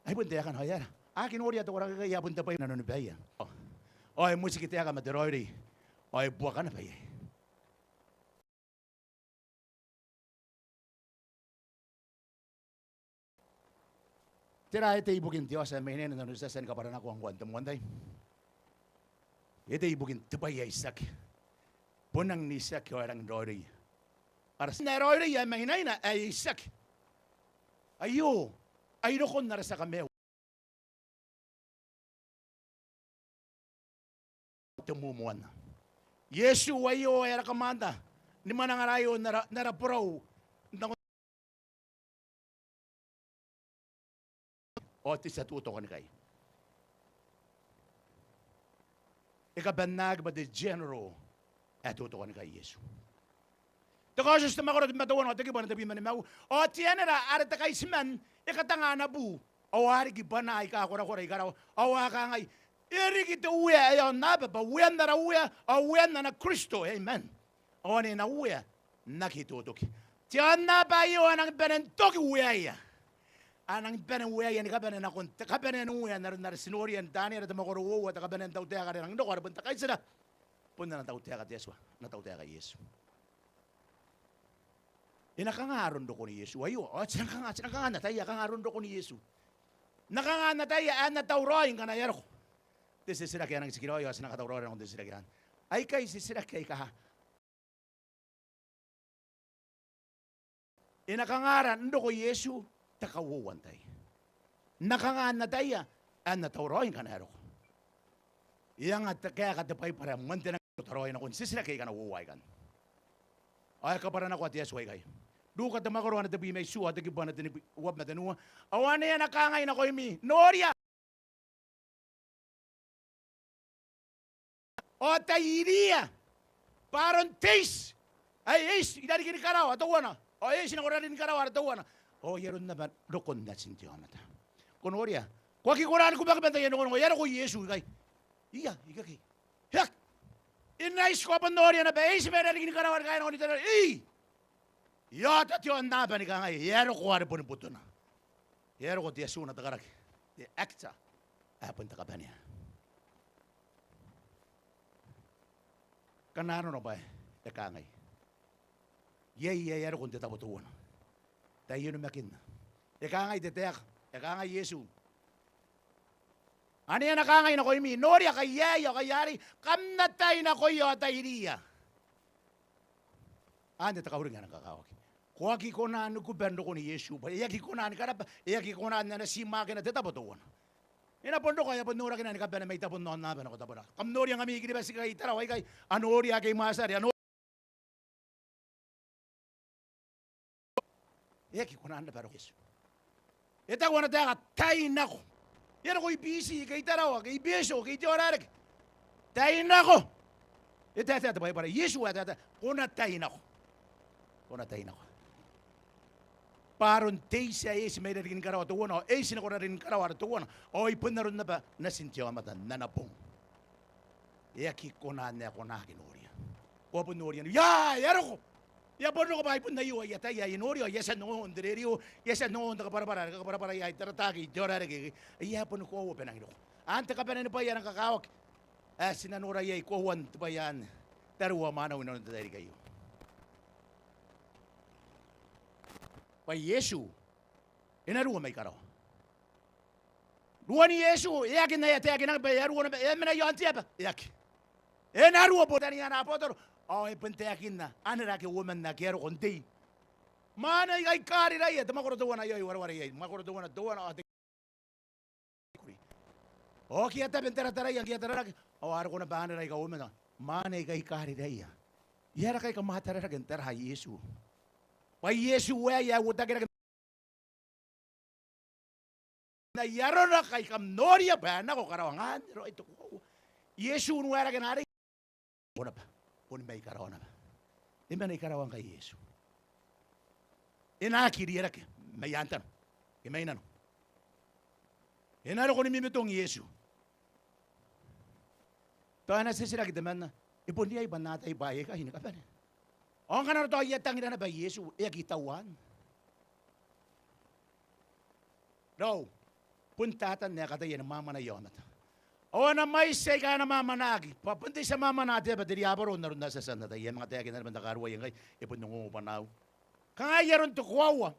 Ay punta kan hoyara. Akin ori ato orang kaya punta pa nanon baya. Oy musik kita ka materori. Oy buakan apa ya? Tira ite ibukin Dios ay mahinin na nusasan ka para na kuang kwanta mo antay. Ite ibukin tupay ay isak. Punang nisak yung arang rori. Para sa rori ay mahinay na ay isak. Ayo, ay rokon na sa kami. Tumumuan. Yesu ayo ay rakamanda. Ni manang arayo narapuraw. O ti sa tuto ka ni kay. Ikabanag ba de general at tuto ka ni kay Yesu. Takasus na makurot matuwan o tagiban na tabi manimaw. O tiyan na arata kay siman ikatanga na bu. Awari giba na ikakura-kura ikaraw. Awa ka ngay. Iri kita uya ayaw nababa. Uyan na ra uya. Uyan na Kristo. Amen. O ni na uya. Nakitutok. Tiyan na ba yun ang benentok uya iya. Anang benen uya yan kabanen akon kabanen uya na sinorian dani at makoro at kabanen tao tiya ka rin ang dokar punta kay sila punta na tao tiya ka Yesu na tao tiya ka Yesu inakangaron do ko ni Yesu ayo o sinakanga na tayo kangaron do ko ni Yesu nakanga na tayo na tauroin ka na yaro this is sila kaya nang sikiro yo sinakatauroin ako this sila kaya ay kay sila kay ka inakangaran do ko Yesu takawuwantay. Nakangaan na tayo, natauroin ka na ero. Iyang at kaya katapay para mantinang tauroin ako, sisila kayo ka na uway kan. Ay ka para na ko at yasway kayo. Dukat na makaroon na tabi may suwa, tagiba na tinipwab na tinuwa. Awan na yan nakangay na ko imi. Noria! O tayiriya! Paron taste! Ay, idari kini karaw, atawa na. O, sinakura rin karaw, atawa na. O yeron na ba dokon na sintiyo na ta. Konoria, kwa kikuran ko bakit bentayan ko yero ko Yesu kay. Iya, kay. Hak. Inais ko panoria na ba is meron ni karawan kay no ni tara. Ya ta tiyo na ba ni kay. Yero ko ari pun puto na. Yero ko Yesu na tagarak. Di acta. Apon ta kabanya. Kanano no ba? E kangay. Yero ko ta butuon. Tayo na makin. Ikangay detek. Ikangay Yesu. Ano yan nakangay na ko imi? Noria kay yayo kay yari. Kamnatay na ko yo tayriya. Ande takawurin nga ng kakawag. Kuwagi ko na ano kubendo ko ni Yesu. Iyagi ko na ni karap. Iyagi ko na si makin na tetapotuwan. Inapondo ko. Yapon nura kina ni kabena may tapon noon na ko tapon. Kam Noria nga migiri ba si kay taraway kay. Anoria kay masari. Eki kuna anda pero Yesu. Ita wana taga tay nako. Yan ako ibisi kay Tarawa, kay Beso, kay Teaoraereke. Tay nako. Ita bay para Yesu ata kuna tay nako. Kuna tay nako. Paron tay sa is may rin karawa to wono, sin ko rin karawa to wono. Oy punaron na ba nasintiyo matan nanapong. Eki kuna na kuna kinoria. Ko punorian. Ya, yaro ko. Ya porno ko bahay po na iyo, yata ya inorio, yasa noon, direrio, yasa noon, kaparapara ya taratagi, Teaoraereke, iya po ko open ang ino. Ante ka pa na pa yan ang kakawak. Sinanura ya ikuwan pa yan, Tarawa manaw na dahil kayo. Pa Yesu, inaruwa may karaw. Ruwa ni Yesu, iyakin na yata, iyakin na ba, ruwa na ba, iyakin na yon tiya ba, iyakin. Inaruwa po, tani yan apotoro. Oh, penteakin na. Ano na ki woman na kero konti. Mana ay kari na iya. Tamakuro tuwan na iyo. War iya. Makuro tuwan na tuwan na. Oh, kaya ta bentera yang kaya tara. Oh, araw ko na bahan na ikaw woman na. Mana ay kari na iya. Yara kay kamatara na gantera ha Yesu. Pa Yesu ya wuta kira. Na yaro na kay kamnoria ba na ko karawangan. Pero ito ko. Yesu nuwara ganari. Bona pa. Pun may karawan na ba? Ima na ikarawan kay Yesu. Inakirira ka. May yantan. Imay na no. Enaro ko ni mimitong Yesu. Toa na sisira kita man na. Ipon niya iban natay baye ka hini ka pa. Ang kanar to ayatang ina na ba Yesu e kitawan. Daw puntatan niya kata yan mama na yon. O na may say ka na mama nagi. Papunti sa mama natin ba diri abaro naron na sa sana tayo mga tayo na banda karwa yang kay ipon nung panaw. Kangayaron to kuwawa.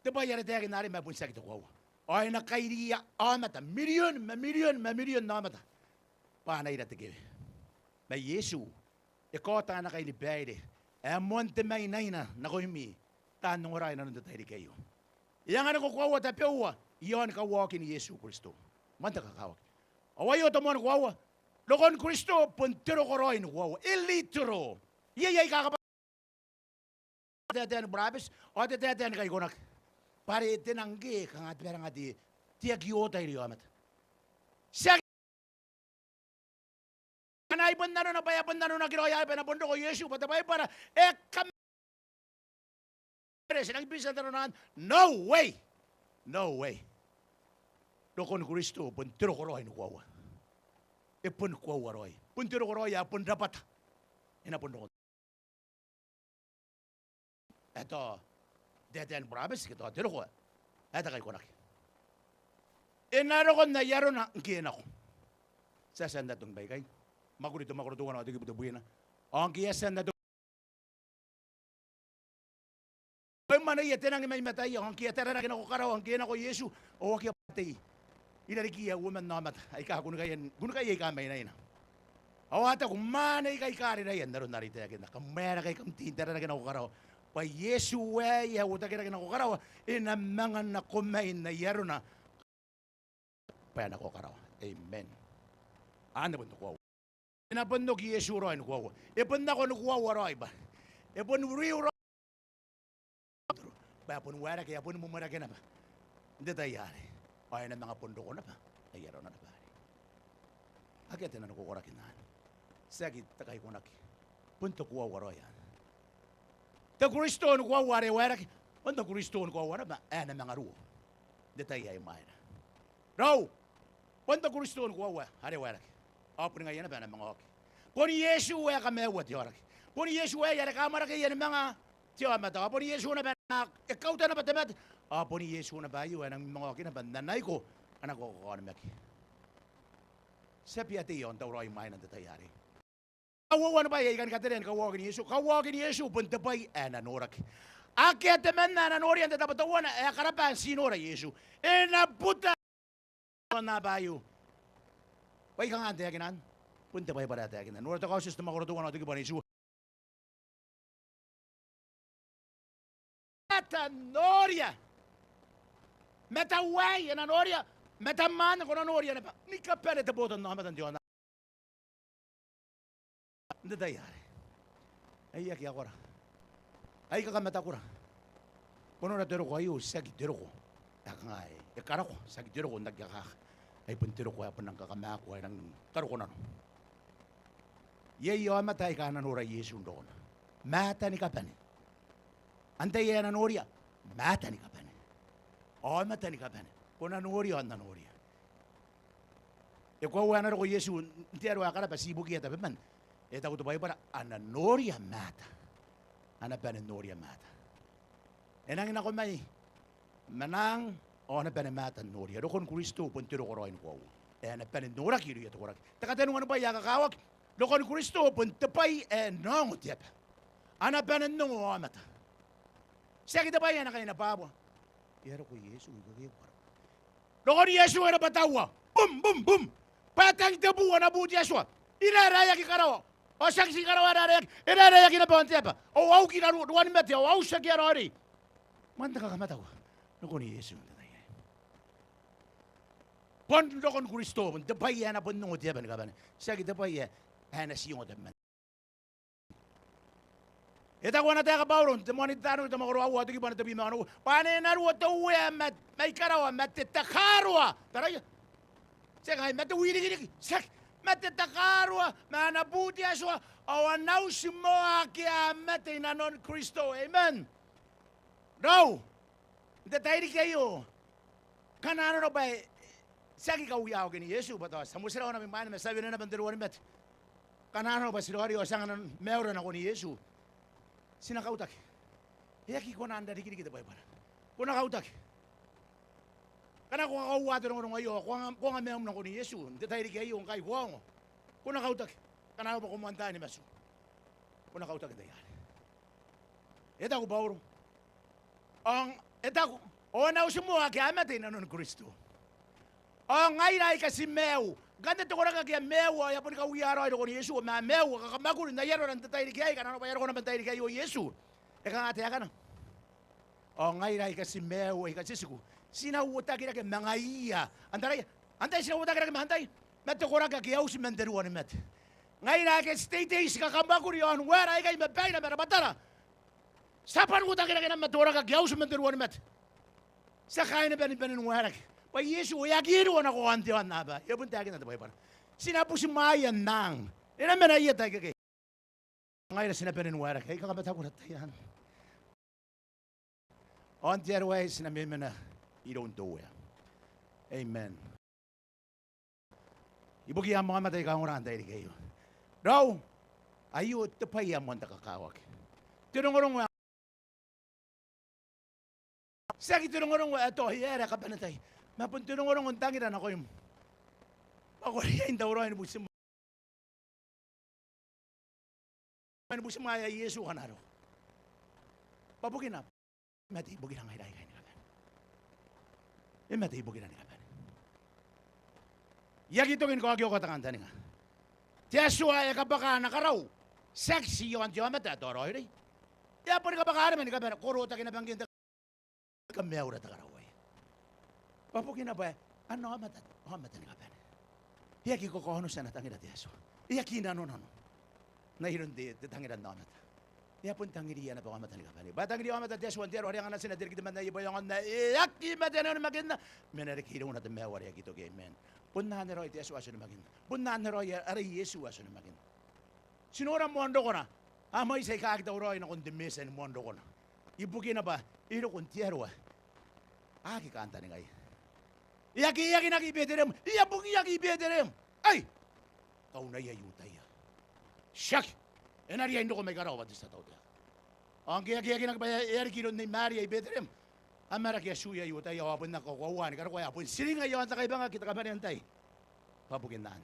Diba yan tayo na rin mapunsa kita kuwawa. Ay nakaidiya amata milyon na amata. Panay na tigil. May Yesu, ikota na kayo ni Bede, monte may naina na ko himi, tanong oray na nandun kayo. Iyang ano kukuwa tapiwa, iyon kawakin ni Yesu Kristo. Manta kakawak. Awayo tamon kuwawa, lokon Kristo, puntiro ko roy kuwawa, ilitro. Iyay kakapa. Teten brabis, o teten kayo kunak. Pare tinanggi, kangat perang ati, tiyak yota iliyo amat. Siya Kanay bandano na baya bandano na kiroya pa bondo ko Yesu patabay para kam Sinang bisa tarunan no way dokon Kristo puntiro ko roy nuwawa pun kuwawa roy puntiro ko roy pun dapat ina bondo ko eto deten brabes kito tiro ko eta kay konak inaro ko na yaro na ngina ko sa sanda tong bay kay Makurito kan waktu kita buena. Ang kiyasan na do. Ay mana iya tenang may matay ang kiyatara na kinako karaw ang kinako Yesu o kiya patay. Inarikiya woman namat ay ka kun kay kamay na ina. Awata kung manay kay kari na yan naron narito yakin na kamera kay kamtintara na kinako karaw. Pa Yesu way uta kina kinako karaw inamangan na kumain na yaro na pa nako karaw. Amen. Ano ba to? Napon no ki Yesu roy no kuwa. Ipon na ko no kuwa roy ba. Ipon riu roy. Ba pon wara kaya pon mumara kena ba. Hindi tayari. Ay na mga pondo ko na ba. Ayaro na ba. Agad na ko korakin na. Sagi takay ko nak. Punto kuwa roy. Ta Kristo no kuwa wara. Punto Kristo no kuwa ba. Na mga ruo. Hindi tayari mahina. Raw. Punto Kristo no kuwa hare wara. Apun ngayon na ba ng mga ok. Kung Yesu ay kamewat yorak. Kung Yesu ay yara kamara kayo ng mga tiyamata. Kung Yesu na ba na ikaw ta na batamat. Kung Yesu na ba yun ang mga ok na ba nanay ko anak ko ko na maki. Sabi ati yon tawro yung mahinan tatayari. Kawawa na ba ikan katirin kawagin Yesu. Kawagin Yesu punta ba nanorak. Akyat naman na nanorian tatapat tawa na karapan sinora Yesu. Nabuta na ba yun. Wai kang ante yakinan, punta pai pada ante yakinan. Nura takau sistema korutuan atau gimana isu. Meta noria, meta wai na noria, meta man kono noria na pa. Ni kapere te botan na matan diona. Nda dayare. Ai yaki agora. Ai ka meta kura. Kono na tero ko ayu sagi tero ko. Takangai. E karako sagi tero ko nagyaka. Ay puntiro ko ay panang kakamako ay nang karukunan. Yeyo matay ka nanura Yesu doon. Mata ni kapane. Antay yan nanuria. Mata ni kapane. O mata ni kapane. Kung nanuria o nanuria. E kung wana ko Yesu, entero akala pa sibu kita man. E tako to para ananuria mata. Anapan nanuria mata. E nangin ako may manang o na panamatan noria. Dokon Kristo puntiro ko roin ko. Na panenora kiro ito korak. Takatanong ano ba yakakawak? Dokon Kristo puntapay nong tiap. Ana panenong o amata. Siya kita ba yan na kayo na pabo? Yaro ko Yesu. Dokon Yesu na batawa. Bum. Patang tabuan na buti Yesu. Inaraya ki karawa. O siyang si karawa na inaraya ki na ba ang tiap. O au kinaru. Duwan mati. O au siya kirari. Manda ka kamatawa. Dokon Yesu. Pondo kon Kristo, dapay na pondo mo tiyaban ka ba? Siya dapay na siyo mo taman. Ita ko na tayo kabawron, tamonitano ito makarawa, ito kiba na tabi mga ano, paninaruwa ito may karawa, matitakarwa. Taray, siya kaya matawilig, siya, matitakarwa, manabuti aswa, awanaw si mo akiamat na non Kristo. Amen. No, datay di kayo. Kanano na ba Sagi ka uyaw kini Yesu bato sa musira na man me sabi na bandero ni met. Kanano ba silori o sangan meuro na ko ni Yesu. Sinakautak. Yaki ko na anda dikit kita ba para. Ko nakautak. Kana ko kauwato ng ngayo ko nga meum na ko ni Yesu. Detay di kayo kay ko. Ko nakautak. Kana ba ko manta ni masu. Ko nakautak dayan. Eta ko bauro. Ang eta ko ona usimo akamate na non Kristo. Ang ngay kasi meu. Ganda to ko na kaya meu ay apon ka uyaro ay ko ni Yesu ma meu ka kamagulo na yaro ng tatay di kay kana ba yaro ko na bantay di kayo Yesu. E ka ate ka na. Ang ngay kasi meu ay kasi siku. Sinawuta kira ke mga iya. Antay sinawuta kira ke mahantay. Meto ko na kaya usi menderuan met. Ngay ke state is ka kamagulo yon where ay kay mabay na batara. Sapan wuta kira ke na meto ko na kaya usi menderuan met. Sa kain na benin warak. Pa Yesu ya giro na ko antiwan na ba. Ya punta na tayo para. Sinapo si Mayan nang. Ina mena iya tayo kay. Ngayon sinapenin warak. Ay kakabata ko na tayan. On the other way sinamimena you don't do it. Amen. Ibugi ang mga matay ka ngurang tayo kayo. Raw, ayo tapay ang mga kakawak. Tinungurong wa. Sagi tinungurong wa ito, hiyera ka pa na tayo. Mapun tinungurong untangiran ako yung ako yung dauraw yung busim. Yung busim maya Yesu ka na ro. Pabugin na. Mati bugin ang hiray kayo nila. Yung mati bugin na nila. Yagitogin ko agyo ko tangan nga. Tiyaswa ya kabaka nakaraw. Sexy yung antiyo mata toro hiray. Ya pun kabaka naman ka ba kuruta kinabanggin ta kamyaw na takaraw. Pabugin na ba? Ano mata? Mata ni ka ba? Yagi ko kono sa natangin at Yesu. Yagi na no. Nahiron di tangiran na mata. Ya pun tangiriya na pa mata ni ka ba? Batang di mata Yesu antero hari ang nasin na dirki man na ibayong na yaki mata na maganda. Menarik hiro na tamewa yagi to amen. Punnahan ni Roy Yesu aso na magin. Punnahan ni Roy ari Yesu aso na magin. Sinura mo ando ko na. Amoy sa ikakita Roy na kondimesa ni mo ando ko na. Ibugin na ba? Iro kontiero. Aki kanta ni ngay. Yaki nakibederem. Iyabung yakibederem. Ay! Kau na yayutay. Siyak! Enariya hindi ko may karawa sa tao. Ang kiyaki nakibaya erkilon ni Maria ibederem. Amara kaya suya yutay. Awapon na kukuhaan. Karo kaya apon. Siling ngayon ta kaibang kita kamaniyantay. Pabugin naan.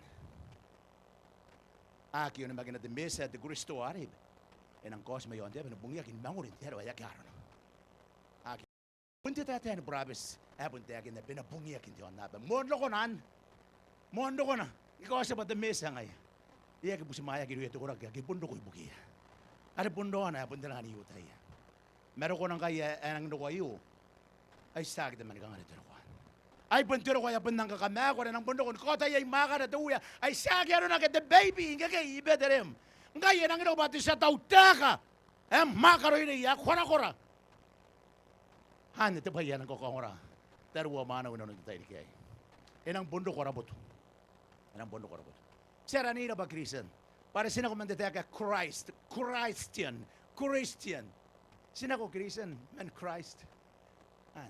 Aki yun ang maging natin mesa at Kristo arib. Enang kos mayon. Diba nabungi yakin mangurin. Pero ayakaron. Aki. Punti tayo na brabes. Punti yakin na pinabungi yakin diyon na. Mondo ko nan. Mondo ko na. Ikaw sa pati mesa ngayon. Iya ke busi maya kiru itu korak ya ke pundo ko ibuki. Ada pundo na punta na ni utay. Meron ko nang kaya anang do kayo. Ay sag de man ka ngare tero ko. Ay puntero ko ya punang ka kama ko nang pundo ko ko tay maka na tuya. Ay sag yaro na ke the baby nga ke ibederem. Ngaya nang do bati sa tautaka. Makaro ini ya kora. Han te bayan ko kora. Terwa mana uno tay kay. Enang pundo ko rabot. Enang pundo ko rabot. Seranina ba Christian? Para sina ko mandeteka Christian. Sina ko Christian, man Christ. An.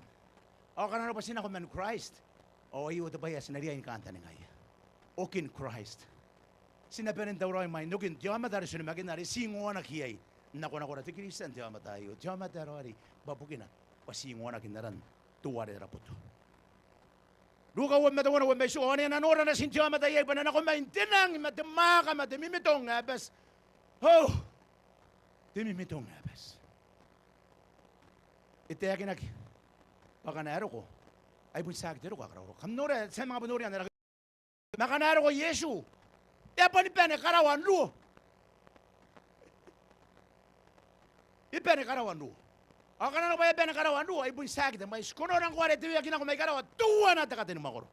O kanano pa sina ko man Christ? O iyo to ba ya sinariya in kanta ni ngaya. Okin Christ. Sina peren tawro may nukin diama dar sino magin nari singo na kiyay. Nako na ti Christian diama tayo. Diama tarori babukina. Pasingo na kinaran tuware raputo. Luka wa mata wana wa mesu oni na nora na sintiwa mata yai panana ko maintinang matemaka matemimitong abas. Oh. Timimitong abas. Ite yakin aki. Makanaro ko. Ay bunsag dero ko akaro. Kamnora sa mga bunori na makanaro ko Yesu. Ya pani pene karawan lu. Ipene karawan lu. Ako na ba yung karawan do ay bunsag de mais kuno nang kware tiwi yakin ako may karawan tuwa na takatin makoro.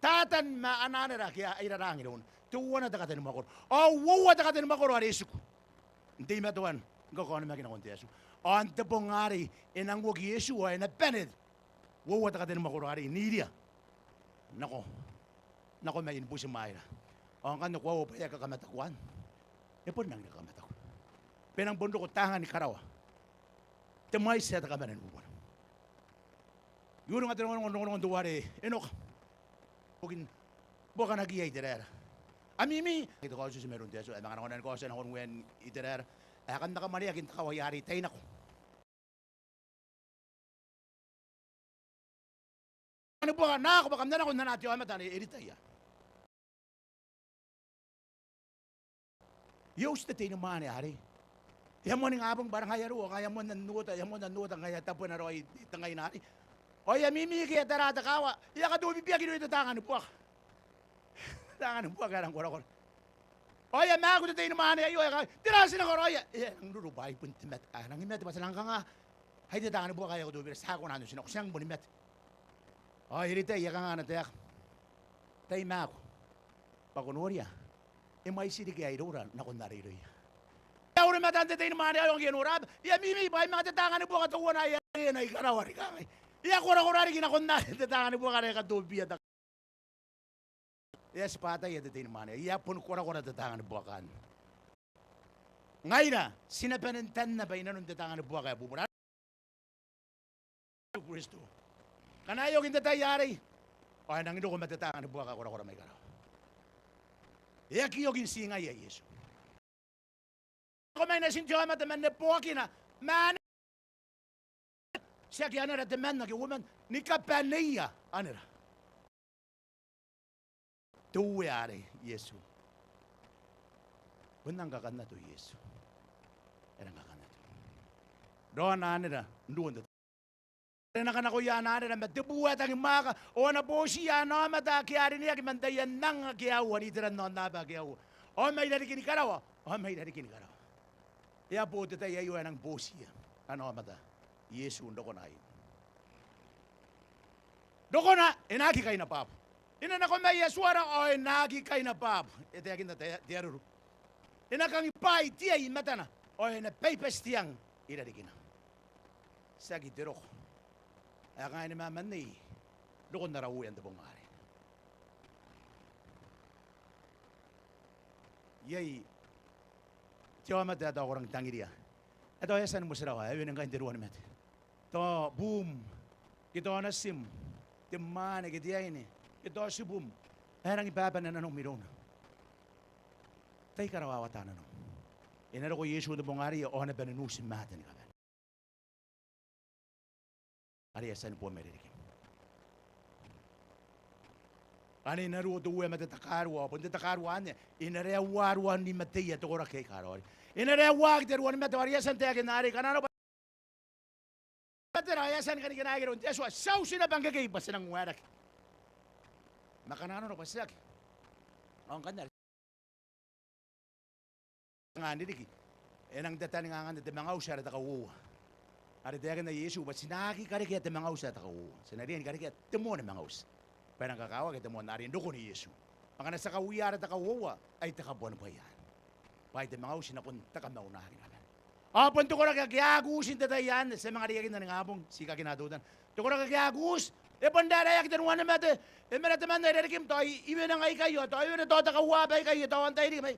Tatan maanana kaya ay rarangin doon. Tuwa na takatin makoro. Oh, wow takatin makoro ari Yesu. Hindi matuan. Ngoko na makin ako Yesu. Ante pongari inang wag Yesu ay na pened. Wow takatin makoro ari nidia. Nako may inpo si Mayra. Ang kan ko pa ya kakamatakwan. Epon nang kakamatak. Penang bondo ko tangan ni karawa. Temay sa ta kabanan mo. Yun nga tinong duwari, enok. Bukan lagi ya iterer. Amimi, ito ko si meron diya. Mga nakunan ko sa nakon iterer. Akan nakamali akin takawayari tayo nako. Ano bukan na ako bakam na ako na natin mata ni eritaya. Yos na tayo naman hari. Yan mo ning abang barang hayaro, kaya mo nanuta ang kaya tapon na roy tangay na hari. O yamimi kaya tarata kawa. Iya ka dubi biya ginoy tatangan buwak. Tangan buwak karang kora. O ya mago tayo naman ayo ya. Tirasin ako roy. Ang lulubay pun timet. Nang imet pasalang ka nga. Hay tatangan buwak kaya ko dubi sa ko nanu sinako siyang bunimet. O irita iya ka nga na tayak. Tay mago. Pakunoria. May sidik kaya irura na kung nariroy. Uri matante tayo naman ayo ang ginurab. Ya mimi bay mga tatangan buwak at uwan ay ay karawari ka. Iya kura-kura rin kinakunda. Tatangan buwak kaya ka dubi at yes, patay at tayo naman. Iya pun kura-kura tatangan buwakan. Ngayon na, sinapanantan na ba inanong tatangan buwak kaya bumura? Kristo. Kanayog hindi tayo yari. O, nang ino ko matatangan buwak ka kura-kura may karaw. Iya kiyogin singay ay Yesu. Kung may nasintiyo ang mataman na buwaki na, man, siya kaya na rataman na kiwuman, ni kapaniya, anira. Tuwari, Yesu. Unang kakan na to, Yesu. Erang kakan na to. Doon na nila, doon na to. Nakan ako yan na nila, matibuhat ang maka, o na po siya na mata, kiyari niya, kimantayan nang kiyawan, itiran na naba kiyawan. O may narikin karawa, o may narikin karawa. Iya po ito tayo ayuan ang po siya. Ano mata, Yesu, doko na yun. Doko na, inaki kayo na papo. Ina na ko may yaswara o nagi kay na pap. Ito yakin na tiyaruru. Ina kang ipay tiyay mata na. O na paypes tiyang irarikin na. Sagi tirok. Ay kaya ni maman ni. Lukon na rawuyan na pong ari. Yay. Tiyaw mata ito ako rang tangiriya. Ito yasan mo sarawa. Ayun ang kaintiruan naman. Ito boom. Ito na sim. Timane kitiyayin eh. Ito si Boom. Herang ibaba na nanong mirona. Tay karawawata na nung. Inaro ko Yesu na bungari o na bananusin matan ka. Ariyasan po meririkim. Ano inaro tuwe matatakarwa. Punta takarwa niya. Inarewarwa ni Mataya to kora kay karori. Inarewag derwa ni Mataya. Ariyasan tayo kinari. Kanano ba? Ariyasan ka ni kinagiro. Yesu, sausin na bang gagay basta ng warak. Makanano na pasak. Ang kanal. Nga niliki. Enang datan nga nga mga usara ta kawuwa. Ari dagan na Yesu, but sinaki kari kaya mga usara ta kawuwa. Sinariyan kari kaya temo na mga us. Pero ang kakawag ito mo narin do ko ni Yesu. Ang nasa kawiyara ta kawuwa ay takabon pa yan. Pahit mga us na kun takamaunahan naman. Punto ko na kagagusin ta yan sa mga riyagin na ngabong sika kinadudan. Tuko na kagagus. Pandara yak tanwan na mate. Meron teman na rerikim to iwen ang ay kayo to iwen to takawabay kayo to antay di may.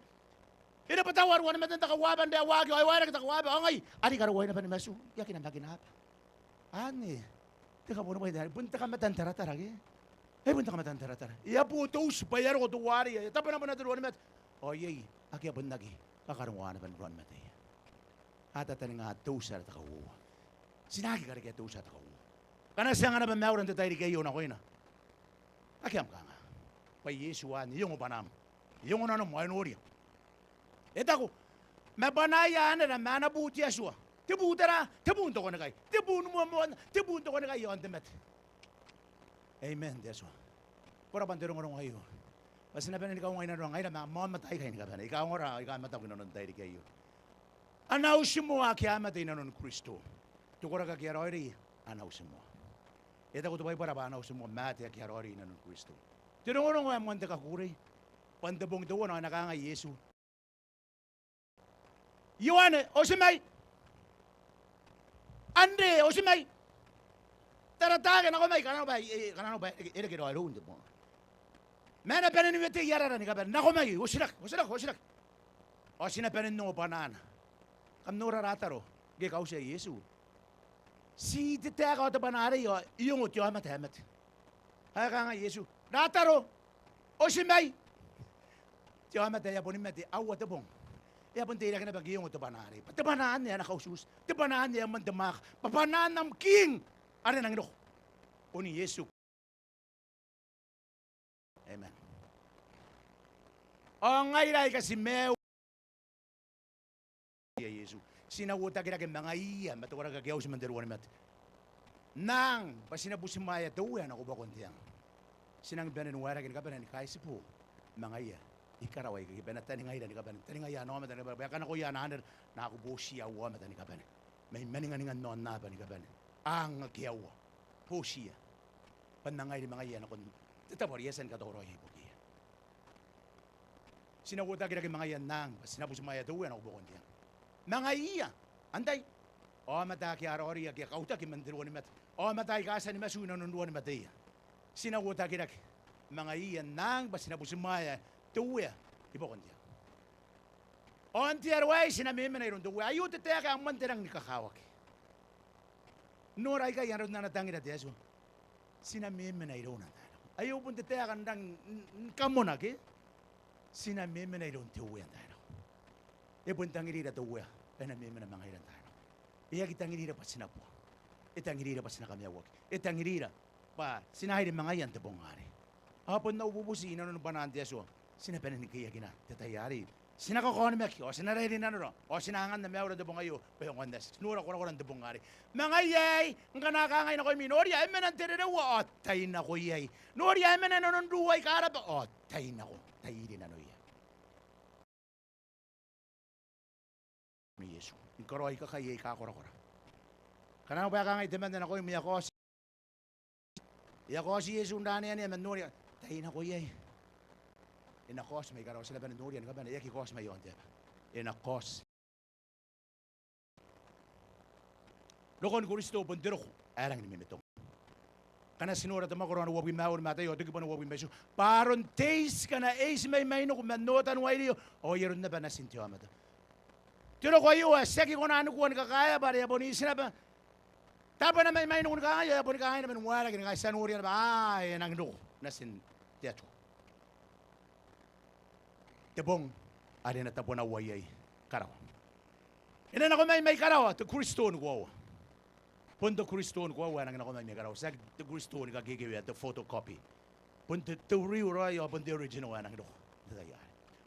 Ina patawar wan mate takawaban da wagi ay wala takawaba angay. Ari karaway na pa ni masu. Yakin ang maginap. Ani. Teka mo na ba dahil punta ka matantara-tara ge. Punta ka matantara-tara. Iya putos bayar ko tuwari. Tapa naman na tuwan mate. Oyey, aki abon nagi. Akaruan na ban mate. Ata tani nga tusa takawa. Sinagi ka rin tusa takawa. Karena siya nga naman mauran tayo kayo na ko yun. Akyam ka nga. Pa Yesuan, yung upanam. Yung ano mo, ayun uri. Ito ko, mabanaya na manabuti Yesua. Tibutara, tibunto ko na kayo. Tibunto ko na kayo. Amen, Yesua. Para bantirong orong kayo. Kasi nabinan ikaw ngayon na ron, ngayon na mamatay kayo ni kapana. Ikaw nga ikaw matawag na nun tayo kayo. Anawsin mo akiamatay na nun Kristo. Tukura ka kaya rin, anawsin mo. Ito ko ito para ba anawsin mo mati akiarori na nun Kristo. Tinungunong nga mga kakuri. Pandabong doon ang nakanga Yesu. Yohane, osimay! Andre, osimay! Taratagan ako may, kanano ba, ilagiro alun mo. Mena peninimiti yarara ni kaban, nako may, usirak. O sinapenin nung upanan. Kamnura rataro, gikaw siya Yesu. Si te teka o banare yo yung utyo amat amat. Haka nga Yesu. Nataro. O si may. Tiyo amat ya ponin mati awa te bong. Ya pun tira kana bagi yung utyo banare. Patabanaan niya nakausus. Tabanaan niya mandamak. Pabanaan ng king. Ano nang ino? Oni Yesu. Amen. O ngairay kasi meu. Yesu. Sinawuta kira kang mga iya, matuwara kagayaw si mandaruan mat. Nang, pasinabusin maya tuwa na ko ba kontiyang. Sinang benanuwara kang kapanan, kaya si po, mga iya, ikaraway kagiban, at taning ayda ni kapanan, taning iya, no, matan ni kapanan, kaya ko yan, na ako po siya, wa, matan ni kapanan. May maninganingan noon na pa ni kapanan. Ang kiyawa, po siya. Panangay ni mga iya, na kung, tatawaryasan ka toro, ay po kiya. Sinawuta kira kang mga iya, nang, pasinabusin maya tuwa na ko ba kontiyang. Mga iya, anday. O mataki arori aki kauta ki mandiruan mat. O matay kasa ni masuna nunduan matay. Sinawuta kirak mga iya nang basinabusimaya tuwa ibokon dia. On tiarway sinameme na iron tuwa ayu te ka ang manterang ni kakawak. Noray ka yan na natangi na tiyaso. Sinameme na iron na. Ayu pun te ka ndang kamona ki. Sinameme na iron tuwa na. Ipun tangi na tuwa. Penameme na mga iran tayo. Iya kita ngirira pa sinapo. Ita ngirira pa sinakamyawag. Ita ngirira pa sinahay mga yan te bongari. Hapon na ububusi na nung banaan tiya so. Sinapenan ni kaya gina. Tatayari. Sinakakuha na meki. O sinarari na no. O sinahangan na miyawra de bongayo. Bayong wandas. Nura ko na de bongari. Mga yay. Ang kanakangay na ko yung Norya. Ay menan tererawa. O tayo na ko yay. Norya ay menan nanunduway karap. O tayo na ko. Tayo din na no yay. Mi Yesu. Inkoroy ka kay kakora-kora. Kana ba ka nga iteman na ako yung miyakos. Yakos si Yesu ndani yan man nuri. Tayo na ko yay. Inakos may karaw sila ba nuri yan ka ba na yakikos may yon tiba. Inakos. Lokon Kristo pundiro arang ni mitong. Kana sinura ta makoron wabi mawon matayo digi bono wabi mesu. Paron taste kana ace may no kumanotan waili o yeron na ba na sintyo amata. Tino ko iyo, seki ko na ano kuwan kakaya, bari aboni sila ba? Tapa na may nung kakaya, aboni kakaya naman wala, kaya sanuri na ba? Ay, nang no, nasin teatro. Tebong, ada na tapo na wayay, karaw. Ina na ko may karaw, to Kristo ko. Punto Kristo ko, wala na ko may karaw. Sag to Kristo ka gigiwi at the photocopy. Punto to real roy, punto original wala na ko.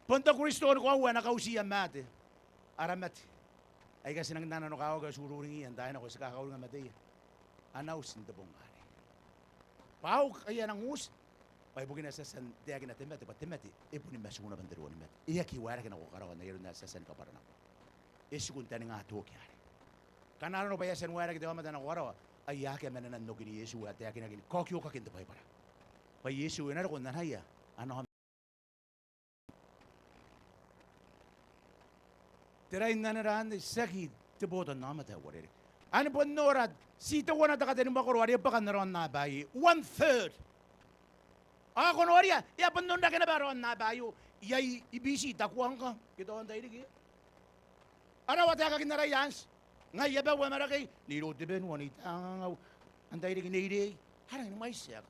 Punto Kristo ko, wala na kausiya mate. Aramat. Ay kasi nang nananakaw ka sururing iyan dahil ako sa kakawal nga matay. Anaus ng tabong ari. Pau kaya nang us. Pay bugin na sa san tiagin na temati pa temati. Ipunin masuna banderuan ni mat. Iya kiwara ka na ko karawan na yun na sa san kaparan ako. Isukunta ni nga atuok yari. Kanano ba yasan wara kita matan ako karawa. Ay yaki manan no kini Yesu at tiagin na gini. Kokyo ka kinto pay para. Pay Yesu ina ko nanaya. Ano Tirain na naraan, saki, tibotan na matawari. Ano po norad, sito ko na takatin mo kurwari, baka naroon na bayi. 1/3. Ako norya, yapan nun na kinabaroon na bayo. Iyay, ibisita kuwang ka. Kito ang tayo digi. Ano wata ka kinarayans? Ngay ba wamarakay? Nilo diben, wanita ang tayo digi nidi. Harang may siyak.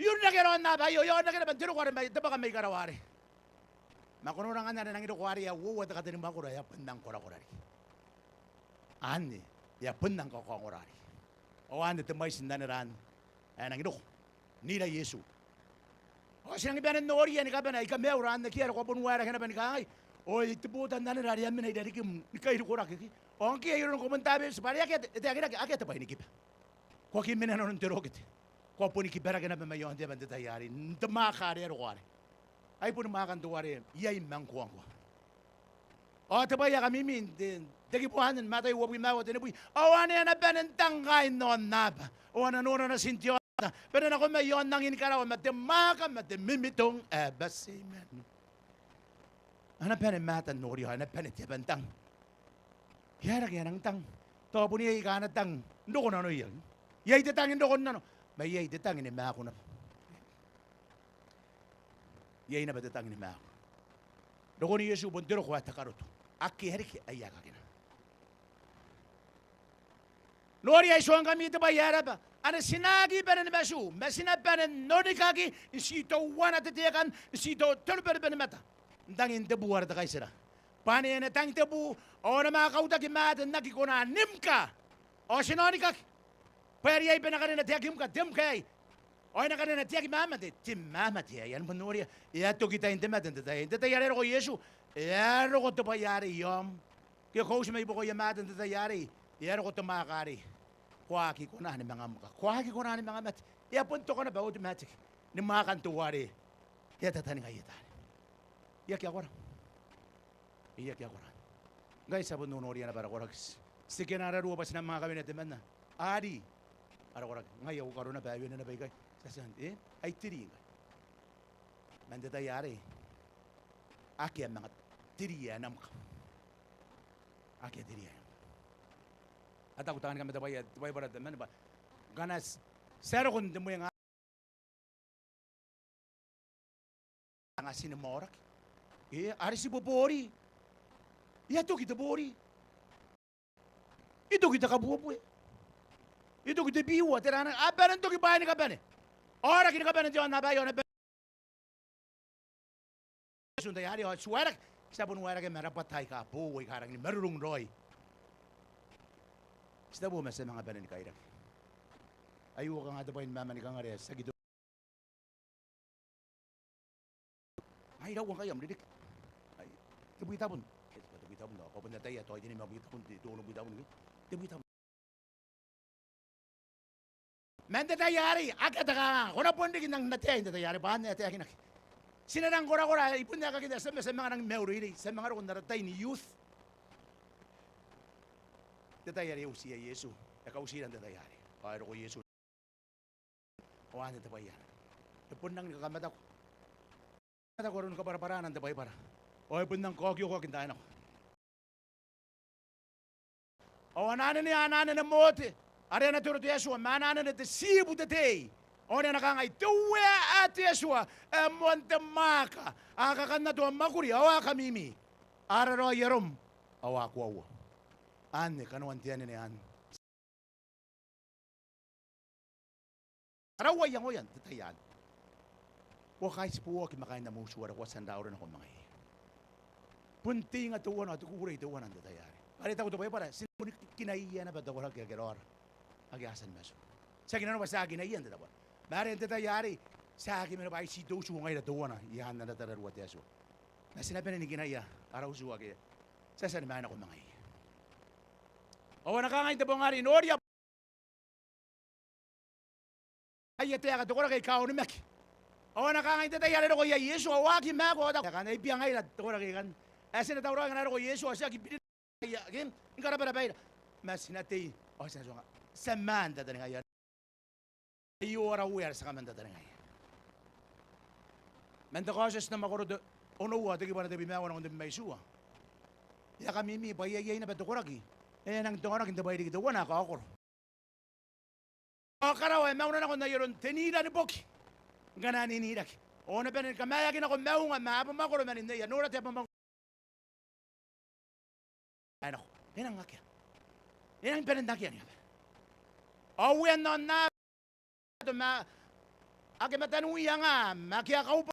Yun na kinaroon na bayo, yun na kinaban, tiro ko rin ba, baka may karawari. Makunurang ka na nang inukwari ya wuwa ta katin makura ya pendang kora-korari. Ani ya pendang kora-korari. O ani temay sindaneran. Ay nang inuk. Nila Yesu. O sinang ibanan nori yan ikaban ay kameuran na kiyara ko punwara ka na ba ni kangay. O itibutan na nara yan minay dari kim nikay kurak ki. O ang kiya yun komentaryo sa pari akit akit pa inikip. Ko kim minanon tirokit. Ko pun ikibara ka na ba mayon di ba detayari. Ntamakari ro kwari. Ay po namakan tuwari, yay mangkuang ko. O, tabaya kami min, dagi puhanan, matay wabi mawat, inabuy, awan yan na benentang kain noon na ba? O, nanuno na sintyo, pero na kung may yon nang inikarawan, matimaka, matimimitong, abas, amen. Hanap yan ang matan, nori, hanap yan ang tibantang. Yarak yan ang tang. Topo niya ikanat tang, ndo ko na no yan. Yay ditangin ndo ko na no. May yay ditangin, imako na. Yay na badatang ni Mao. Doko ni Yesu bondero ko ata karoto. Aki heriki ayaka kina. Nori ay suang kami ito ba yara ba? Ano sinagi ba na masu? Masina ba na noni kagi? Isito wana titiyakan, isito tulper ba na mata? Dangin tebu warta kay sira. Pani na tang tebu, o na mga kautak imata nakikuna nimka. O sinoni kaki. Pwede ay pinakarin na tiyakim ka, tim kay. O na karin na tiyakim mamati, tim mamati yan mo nori. Iato kita intimatin tatay. Tatay yari ko Yesu. Yaro ko to pa yari yom. Kaya ko siya may buko yamatin tatay yari. Yaro ko to makakari. Kuwaki ko na ni mga muka. Kuwaki ko na ni mga mati. Iapunto ko na ba automatic. Ni mga kantuwari. Iya tatani nga iyan. Iyak ako na. Iyak ako na. Guys, sabon nunori na para korag. Sige na raruwa pa sinang mga kami natin man na. Adi. Para korag. Ngayaw ko karoon na ba. Yun na ba ikay. Sasahan. Ay tiri nga. Mandatayari. Aki ang mga tiriya na muka. Aki ang tiriya. At ako tangan kami tabay barad naman ba? Ganas. Sero kung mo yung nga sinamorak. Ari si Bobori. Ito kita Bori. Ito kita kabubo eh. Ito kita biwa. Tiranan. Abaran to kibayan ni kaban eh. Ora kinakaban diyan na bayo na Sunday hari o suwarak. Sabon warak ay marapatay ka po. Way karang ni marurong roy. Sida po mas mga banan ni Kairak. Ayaw ka nga dapain mama ni Kangares. Sa gito. Ay daw kang kayam. Didik. Ay. Tibuy tapon. Tibuy tapon. Ako pa natay. Ito ay din yung mabit tapon. Tulong buy tapon. Tibuy tapon. Mandatayari. Agad ka. Kung na po hindi kinang natay. Mandatayari. Pahan na natay akinak. Sinarang kora-kora. Ipon na kakita sa mga nang memory. Sa mga rukong naratay ni youth. Tatayari usiya Yesu. Nakausiran tatayari. Kaya ko Yesu. Oan na tapayan. Ipon nang kakamata ko. Kamata ko rin kapara-paranan tapay para. O ipon nang kokyo ko kintaan ako. O ananan ni ananan na mote. Ari na turo to Yesu. Mananan na tesibu tatay. O na nakangay. Tuwe at Yesu. Montemaka. Akakan na to ang makuri. Awa kamimi. Araro yarom. Awa ko awa. Ane, kanuan tiyan ni An. Araway yang oyan, tatayan. Wakay si puwa kimakain na musuwara ko sandaw rin ako mga iya. Punti nga tuwan at kukuray tuwan ang tatayari. Parita ko ito pa para, sinunik kinaiya na ba ito walang kagiror. Agyasan maso. Sa ginano ba sa akin na iyan, tatawa. Bari ang tatayari, sa akin na ba ay si dosu ngay na tuwan na, iyan na natararuat yaso. Na sinabi na ni kinaiya, araw suwa kaya. Sa saniman ako mga iya. O nakangay ito po nga rin, orya. Ay, ito ka, tukura kay kao ni Mek. O nakangay ito tayo, ko ya Yesu, awaki mako. Kan, ay piyangay na, tukura kay kan. Ay, sinatawra ka na ko Yesu, asya, kipilin. Kim, yung karapara-bayra. Mas sinatay, o sinaswa nga, saman dadaling ayan. Ayura uwer sa kaman dadaling ayan. Mentakoses na makuro, unuwa, tagi pa na tabi mewa ng may suwa. Ya kami mi, payayay na ba tukura ki? Eh, nang tungan ako, hindi ba hindi kita wana ka ako. O karawa, mauna na ako na yun, tinila ni Boki. Nga naninidak. O na penin, kamayakin ako, maunga, maapamako naman hindi. Nura tiya pamang. Ay, nako, yan ang ngakya. Yan ang penindakyan niya. O, yan na, aki matanuya nga, makia kaupa.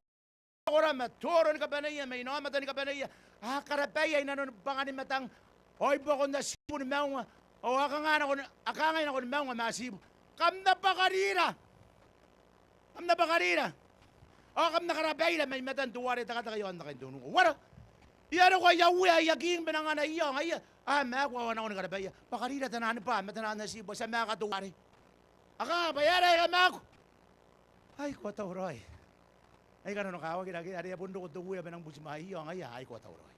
Ora, maturon ka ba na iya, may inomatan ka ba na iya. Karapay ay nanon panganin matang. Hoy po kung nasibo ni Maunga, o akangain ako ni Maunga masibo. Kam na pakarira! Kam na pakarira! O kam na karabay na may matan tuwari takatakayon na kayo doon. Wala! Iyaro ko yawi ay yaging binangan na iyo. Makawawa na ako ng karabay. Pakarira tanahan pa, matanaan na sibo sa mga katuwari. Bayara ay kamako! Ay, ko tawroy. Ay, kanon kawa, kinagin. Pundo ko tuwuya ba ng busimahi iyo. Ay, ko tawroy.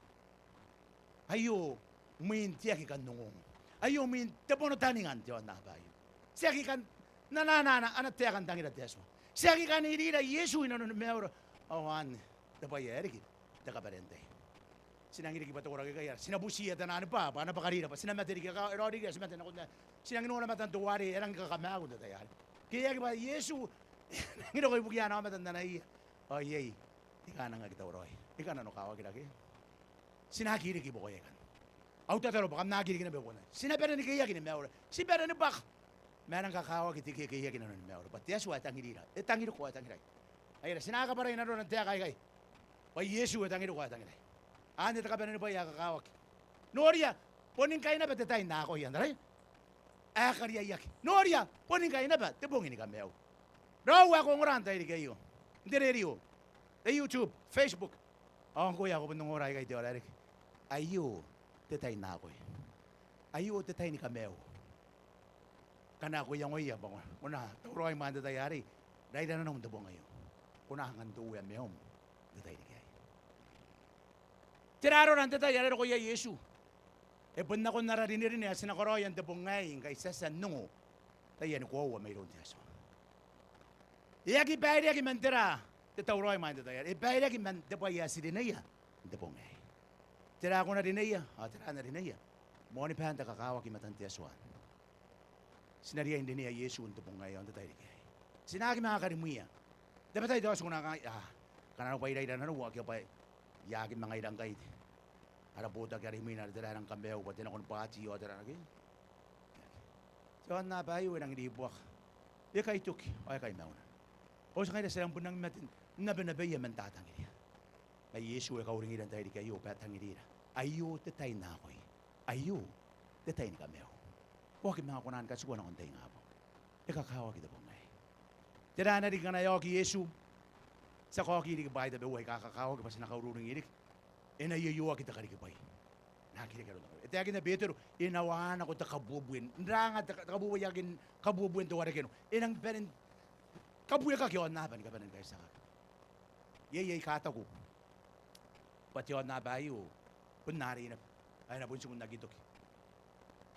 Ayo! Umintiya kikan nungong. Ayaw umintiya po no taningan tiyan na bayo. Siya kikan nananana anak tiya kan tangin at Yesu. Siya kikan irira Yesu inanon meuro. Awan, Teaoraereke Tarawa. Sinangin ki bato orag kaya. Sinabusiya tanan pa, paano pa karira pa. Sinamateri ka Rodriguez matan ako na. Sinangin mo na matan tuwari erang kakamago na tayo. Kaya ba Yesu ngino ko ibugyan ako matan na iya. Oh yey. Ika na nga kita oroy. Ika na no kawa kita ki. Sinakiri ki bokoy kan. Autataro baka nagiri na bewona. Sinapera ni kaya gini meora. Sipera ni bak. Meron kakawa kiti kaya gini na meora. But Yesu ay tangirira. E tangiro ko ay tangiray. Ayra sinaka para ina ron tiya kay. Pa Yesu ay tangiro ko ay tangiray. Ande ta kapera ni pa ya kakawa. Noria poning kay na ba tatay na ako yan, right? Akariya yak. Noria poning kay na ba tebongin ka meo. Rawa ko ngoran tayo kayo. Ndirerio. E YouTube, Facebook. Ang kuya ko punong oray kay Teaoraereke. Ayo, tetay na ako eh. Ayo, tetay ni Kameo. Kana ko yung oya bang una, tawro ay manda tayari. Dahil na naman dabo ngayon. Una hangan tuwa meom. Tetay ni kay. Tiraro nan tetay yari ko ya Yesu. E pun na ko nararinig niya sinakoroyan dabo ngayon kay sa nungo. Tayan ko wa mayroon tiyaso. Iyagi bayri agi mantira. Tawro ay manda tayari. E bayri agi man dabo ya sirinaya. Dabo ngayon. Tira ako na rinaya. Tira na rinaya. Mo ni pahanta kakawa ki matantiaswan. Sinariya hindi niya Yesu untuk pong ngayon. Tatay ni kay. Sinagi mga karimuya. Dapat tayo daw sa kunang kanano pa iray na nanuwa. Kaya pa yagin mga irang kahit. Haraputa karimuya na tira ng kambeho. Pati na kung pati o tira na kayo. So na ba yun ang inibuak. Iya kay tuki. O kay mauna. O sa kaya silang punang matin. Nabanabaya man tatangin niya. Ay Yesu ay kauringiran tayo di kayo, patangirira. Ayo, tetay na ako eh. Ayo, tetay ni Kameo. Huwag mga kunahan kasi kung anong tayo nga po. Ikakawa kita po ngay. Tira na rin ka na yung Yesu. Sa koki di ka bahay tabi, huwag kakakawa ka pa sa nakaururong irik. Inayuyuwa kita ka rin ka ba eh. Nakakita ka rin ako. Ito yakin na Petro, inawaan ako ta kabubuin. Nrangat ta kabubuin, kabubuin to warakin. Inang perin, kabuya ka kiyon na, ka pa rin kayo sa kaka. Yay kata ko. Pati on na bayo, punari na, ay na bunso kong nagitok.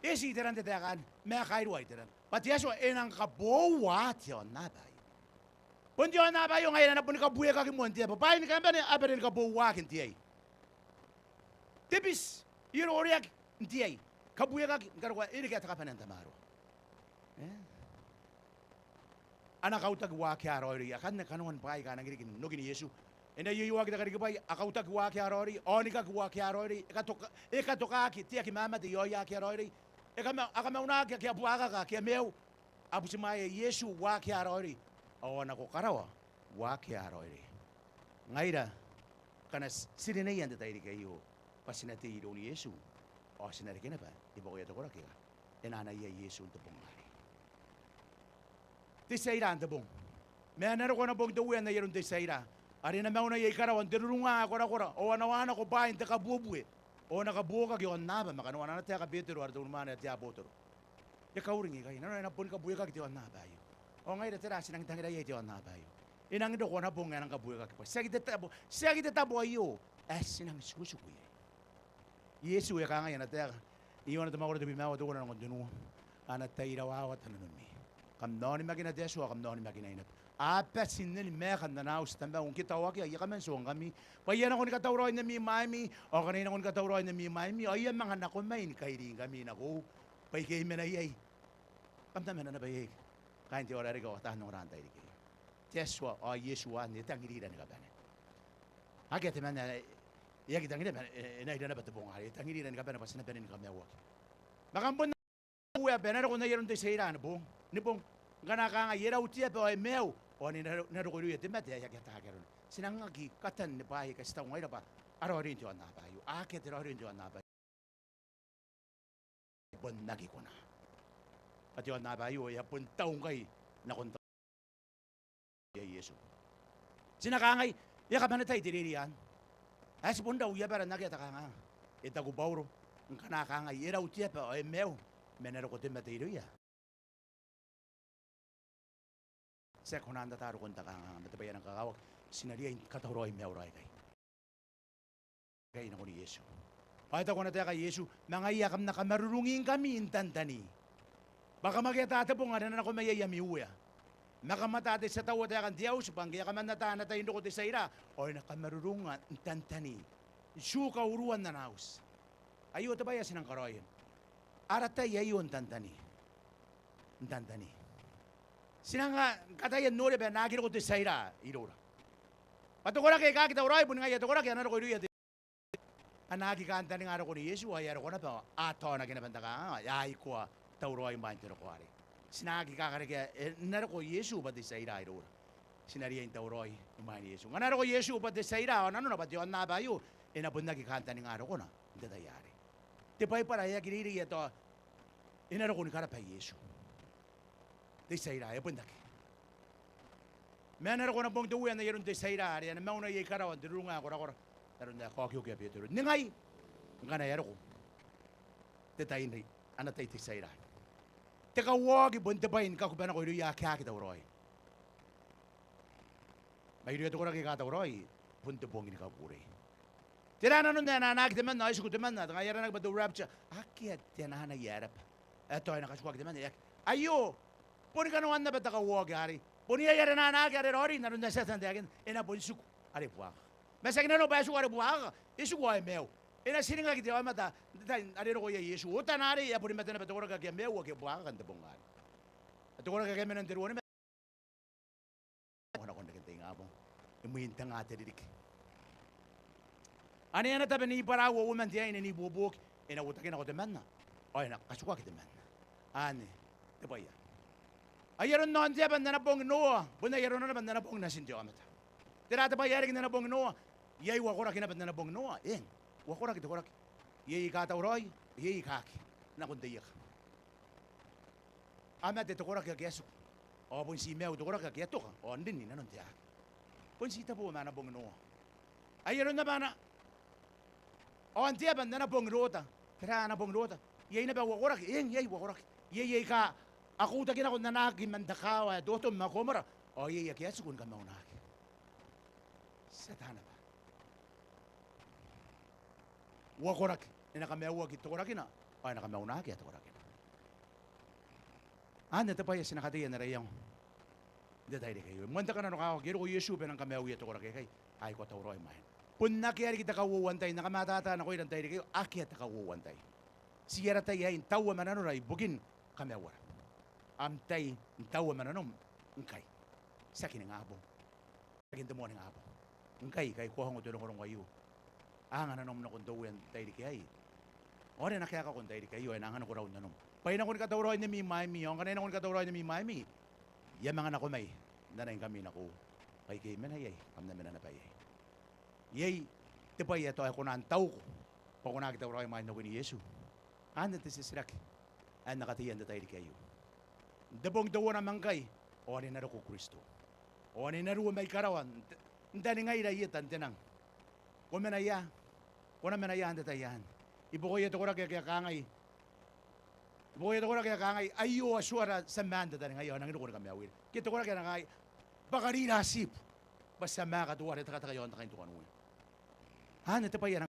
Isi itiran titakan, may kairwa itiran. Pati yaso, inang kabuwa, tiyon na bayo. Punti on na bayo, ngayon na pun kabuya kakimunti, papayin ka ba niya, aberin kabuwa kintiyay. Tipis, yun oriyak, intiyay. Kabuya kakimunti, ini kaya takapan ng tamaro. Anak kau tagwa kaya roi, akan na kanuan pa ay kanang irikin, nugin Yesu. Ina yuwa kita karigabay, akaw tagwa kaya roi, oni kagwa kaya roi, ikatoka tiya kimama di yoya kaya roi, akamauna kaya buaka ka kaya meu, abu simaya Yesu wa kaya roi, awan ako karawa, wa kaya roi. Ngaira, kana sirinayan tayo kayo, pasinati iro ni Yesu, o sinarikin na ba, iba ko yato ko kaya, inanaya Yesu untuk pumari. Tisayra ang tabong, may anaro ko na bong dawian na yaron tisayra. Ari na mauna yay karawan, dirurunga ako na kora, o anawana ko bahin, takabubuit. O nakabuka kiyon naba, makanuana na tiya kabitero, ardo umana tiya botoro. Yakauring ikay, nanoy na pun kabuya ka kiyon nabayo. O ngayon tira, sinang tangira yay kiyon nabayo. Inang ito ko na pong nga ng kabuya ka kipa. Sagit tabo ayo, sinang susukuy. Yesu ya ka ngayon, at tiya, iyon na tumakuro tabi mawa, tuko na ng dunu. Anat tayo rawawat, ano nun mi. Kamnoni maginat Yesu, kamnoni maginainat. Apa sinil mekan na naus tamba kung kita waki ay kami so kami payan ako ni katawroy na mi mami o kanina ako ni katawroy na mi mami ay mga nako main kay rin kami nako pay kay menayay kamta mena na bayay kain Teaoraereke ko tahan ng rantay kay Teswa o Yesua ni tangirira ni kabane agad man na iya kita ngida na ida na batubong hari tangirira ni kabane pas na benin kami awak bakampon na uya benar ko na yeron te seira no ni pong gana ka nga yera utia pa ay meu o ni narukulo yete mate ya kita karon sinangagi katan ni bahay kasi taong ngayon pa araw-araw ito na bayo akit araw-araw ito na bayo bon nagi ko na at yun na bayo ya pun taong kay na kunta ya Yesu sinakangay ya kaman tayo diririan ay si pun daw ya para nakita ka nga itagubauro ang kanakangay yera utia pa ay meu menero ko din matiro ya sa kunanda taro kunta ka nga matabayan ang kakawag sinariya katawroy meuray kay na ko ni Yesu ay ito ko na tayo kay Yesu nangayakam na kamarurungin kami intantani baka magyatatapong nga na ako mayayami uya makamatate sa tawa tayo kan Diyos pangkaya kaman natana tayo ko sa ira o nakamarurungan intantani suka uruan na naus ayo ito ba yasin ang karoyin aratay yayon intantani sinanga katayan nore ba nagir ko te saira irora pato ko ra kay kakita oray bun nga yato ko ra kay anaro ko iruya anagi kanta ni ngaro ko ni Yesu ay ko na pa ato na kinabanda ka ay ko tauroi man tiro ko ari sinagi ka kare ke naro ko Yesu ba di sa ira iro sinari yung tauroi man Yesu nganaro ko Yesu ba di sa ira ano na ba di on na ba yu inabunda ki kanta ni ngaro ko na dadayari te pai para ya kiriri ito inaro ko ni kara pa Yesu di sa ira bunda ki menaro ko na bong tuwi na yerun di sa ira ari na mauna ye karawan dirunga ko ra Taron na kau kau kaya betul. Nengai, ngana ya roko. Tetain ni, anak tay tisay ra. Teka wagi bunte bain kau kubena kau ya kaya kita uroi. Bayi itu korang kata uroi, bunte bongin kau pure. Tira nanu na anak teman na isu teman na, tengah yaran nak betul rapcha. Akyat tiana na yarap. Eto anak kasuak teman ya. Ayo, puni kanu anda betaka wagi hari. Puni yaran anak yaran ori nanu na setan tiakin. Ena puni suku, hari buang. Mas sa kinano ba Yesu ari buhaga? Yesu ko ay meo. Ina sininga kiti ay mata. Ari ro ko ya Yesu. Uta nari ya puri mata na beto ko ka meo ke buhaga kan tebongan. Ato ko ka kemen nteru ni. Ona kon de tinga abong. Imuin tanga te didik. Ani ana tabe ni para wo woman dia ni bubuk. Ina uta kina ko teman na. Ay na kasuka kiti man. Ani te boya. Ayaron non dia ban na bong no. Buna yaron na ban na bong na sinjo amata. Tirata ba yari na bong no. Yay wakora kinabat na nabong noa, wakora kita korak. Yay kata uroy, yay kaki, nakundayak. Amat ito korak kagesu. O pun si meo ito korak kageto ka. O andin ni nanon tiyak. Pun si tabo na nabong noa. Ayaron na ba na? O antiya ba na nabong rota? Kira nabong rota. Yay na ba wakorak? Yay wakorak. Yay ka. Ako utagin ako nanaki mandakawa. Doto makomara. O yay kagesu kun kamaunaki. Satana ba? Wakorak, ina kamewa kito korakina, ay nakameuna kaya to korakina. Anda to pa ya sinakatiya na rayang. Detay de kayo. Manta kana no ka giro ko Yesu benang kamewa to korakay ay ko tawroy mahin. Punna kaya kita kawuwantay nakamatata na ko ilang tayo kayo akyat kawuwantay. Siyara tayo ay tawa manano ray bugin kamewa. Amtay tawa manano ngkay. Sakin ng abong. Sakin mo ng abong. Ngkay kay kuha ko tulong kayo. Angan nanom na kundawan tayo di kaya. Ora na kaya ka kung tayo di kayo, angan ko raw nanom. Pay na kun katawroy ni mi mami, ang kanina kun katawroy ni mi mami. Ya mga nako may, nanay kami nako. Kay kay manayay, am na mananapay. Yay, tipay ito ay kunan tao ko. Pag kunang katawroy man no ni Yesu. Ano ti sisirak? An nakatiyan na tayo di kayo. Dabong dawa naman kay, o ni naro ko Kristo. O ni naro may karawan. Ndani ngay rayitan tinang. Kumenaya. Kuna menayan detayan. Ibu ko ito kura kaya kangay. Ibu ko ito kura kaya kangay. Ayo aswara sa manda tani ngayon. Nangino ko na kami awil. Kito kura kaya kangay. Bakari nasip. Basta makatuwa rin takatayon na kayo tukan uwi. Han, ito pa yan.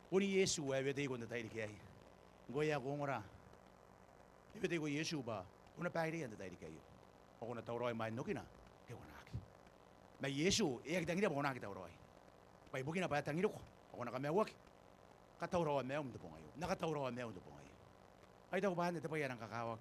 Kuni Yesu ay wete ko na tayo di kaya. Goya ko ngora. Wete ko Yesu ba? Kuna pahiri yan na tayo di kayo. O kuna tawroy main no kina. Kaya kunaki. May Yesu, iagdangin mo na kita uroy. May bugin na pa tangin ko. Ako na kamewak. Katawrawan mew mo po ngayon. Nakatawrawan mew mo po ngayon. Ay daw ba ito pa yan ang kakawak.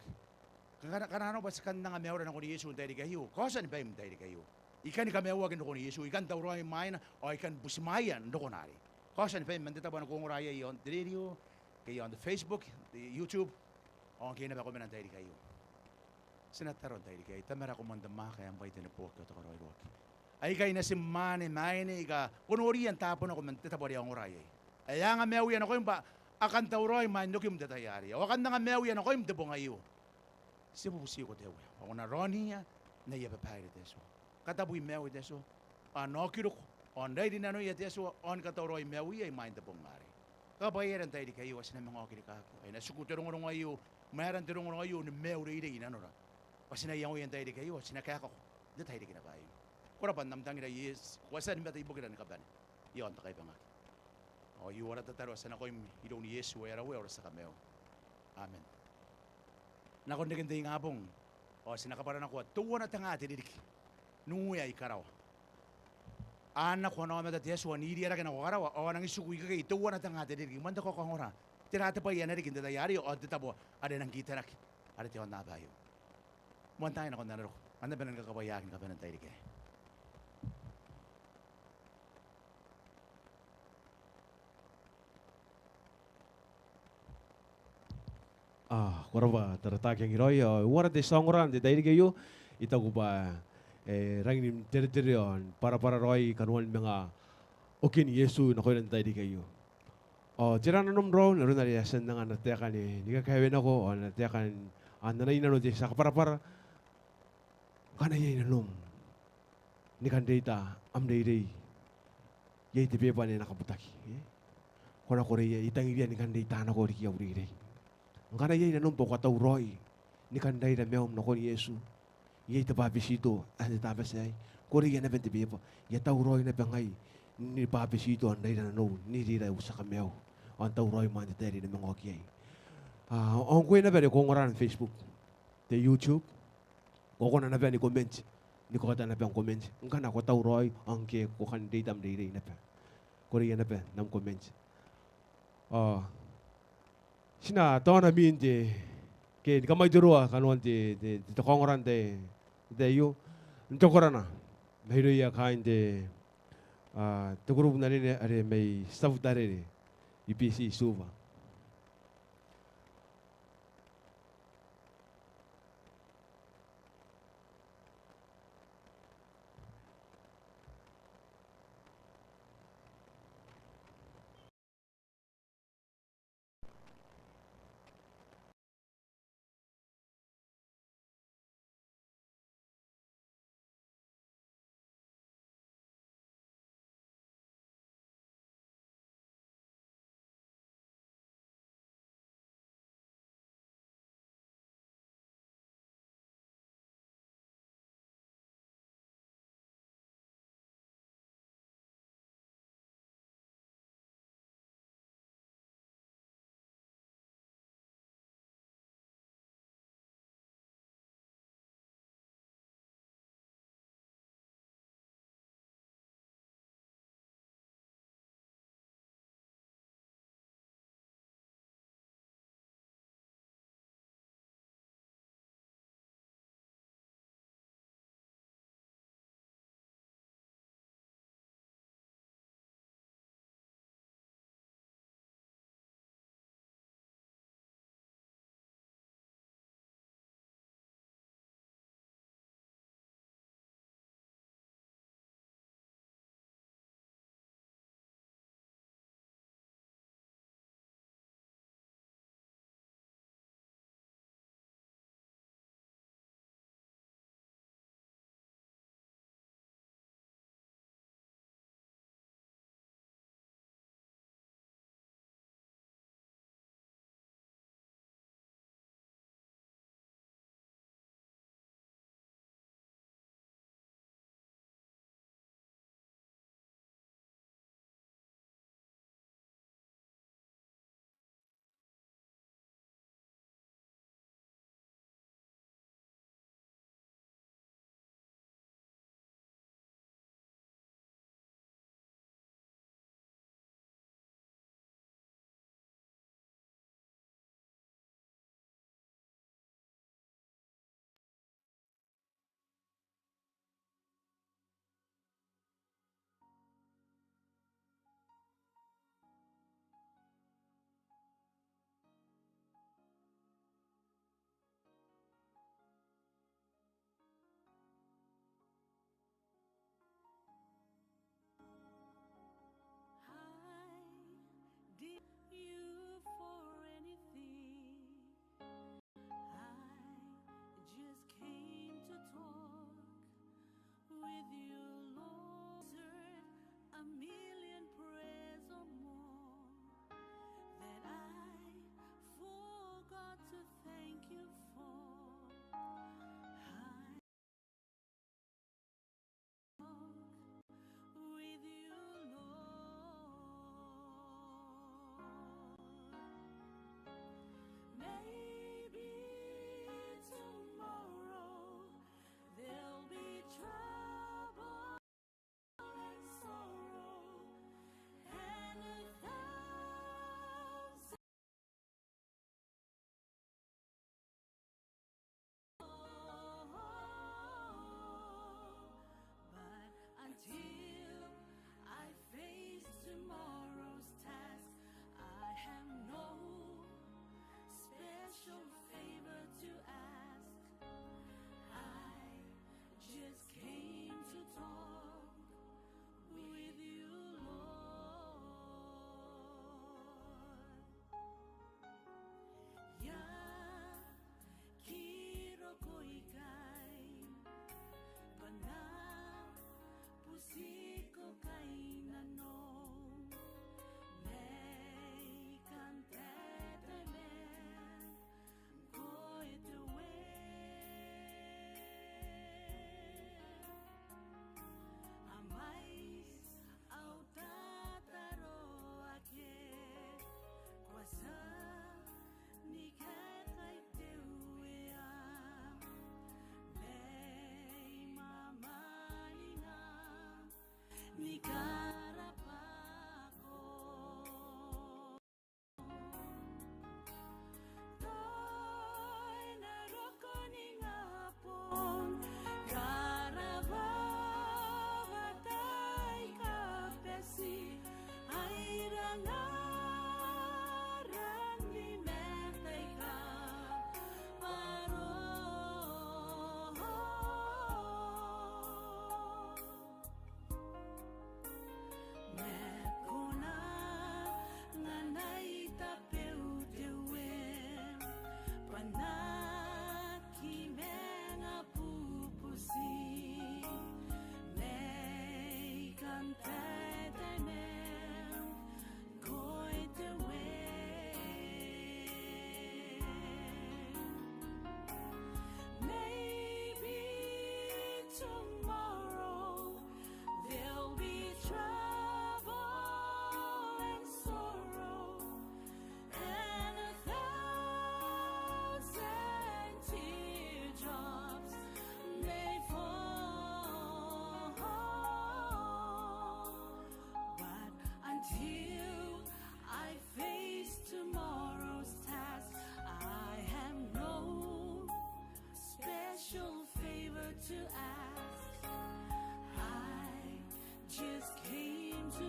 Kanano ba sa kanang mew na ko ni Yesu tayo di kayo? Kosan ba yung tayo di kayo? Ikan kamewak ko ni Yesu. Ikan tawrawan main o ikan busmayan do ko nari. Kosan ba yung mandita ba na kunguraya yon? Radio, kayo on the Facebook, the YouTube. O ang kinaba ko man tayo di kayo. Sinataron tayo di kayo. Tamara ko man damaka ang baitin na po. Kataroy-roki. Ay kay na si Mane, Mane, ka, kunuri yan tapon ako, mantitabari ang oray. Ay nga mew yan ako yung ba, akan tawroy, man, nuk yung datayari. O akan nga mew yan ako yung dabo ngayon. Sibubusi ko dewe. Ako na Ronnie niya, na iyapapayri deso. Kataboy mew deso. Ano kiro ko, on day din ano iya deso, on katawroy mew iya, mind dabong ngari. Kabayaran tayo di kayo, as na mga okiri kako. Ay nasukutirong ng ngayon, mayroon tirong ng ngayon, mew rin inano na. Pasinayan ko yan tayo di kayo, sinakako. Di tayo di kinabayo. Kurapan namtang ina yes, wasan ba tayo bukiran kaban? Yon takay pa nga. O iwara tataro sa nakoy ilaw ni Yesu ay araw oras sa kameo. Amen. Nakondikin tayo nga pong, o sinakaparan ako, tuwa na tanga tinidik. Nunguya ikaraw. Anak ko na matat Yesu, aniri ara ka na karaw, o nang isukuy ka kay, tuwa na tanga tinidik. Manda ko kangora. Tirata pa yan na rin kintatayari, o titabo, ada nang kita nak. Ada tiyon na bayo. Muan tayo na kung nanaro. Ano ba nang kakabayakin ka ba ng tayo di kaya? Koraba taratak yang hiroi wara te songoran te dairi kayo ita ko ba rangin teritorion para roi kanuan mga okin Yesu na ko lang dairi kayo. Tira na nom ro na rin yasan nga natiyakan ni kakayawen ako natiyakan nanay na no te sa para kanay na nom ni kan data am dairi yay te pepa ni nakaputaki. Kona ko rin itang iya ni kan data na ko rin kiyaw rin. Ngana yai na numpo kata uroi ni kandai na meom na kon Yesu yai ta babisito ane ta basai kori ya na bente bepo ya ta uroi na bangai ni babisito andai na no ni rira usa ka meo on ta uroi man te ri na mangok yai on ko na bere ko ngoran Facebook te YouTube ko ko na bere ni comment ni ko ta na bere comment ngana ko ta uroi on ke ko kan dei tam dei na pa kori ya na bere nam comment sina tona min te ke kamay durua kanuan te kongoran te yu ntokorana mahiro ya kain te grupo na rin are may staff dare IPC suva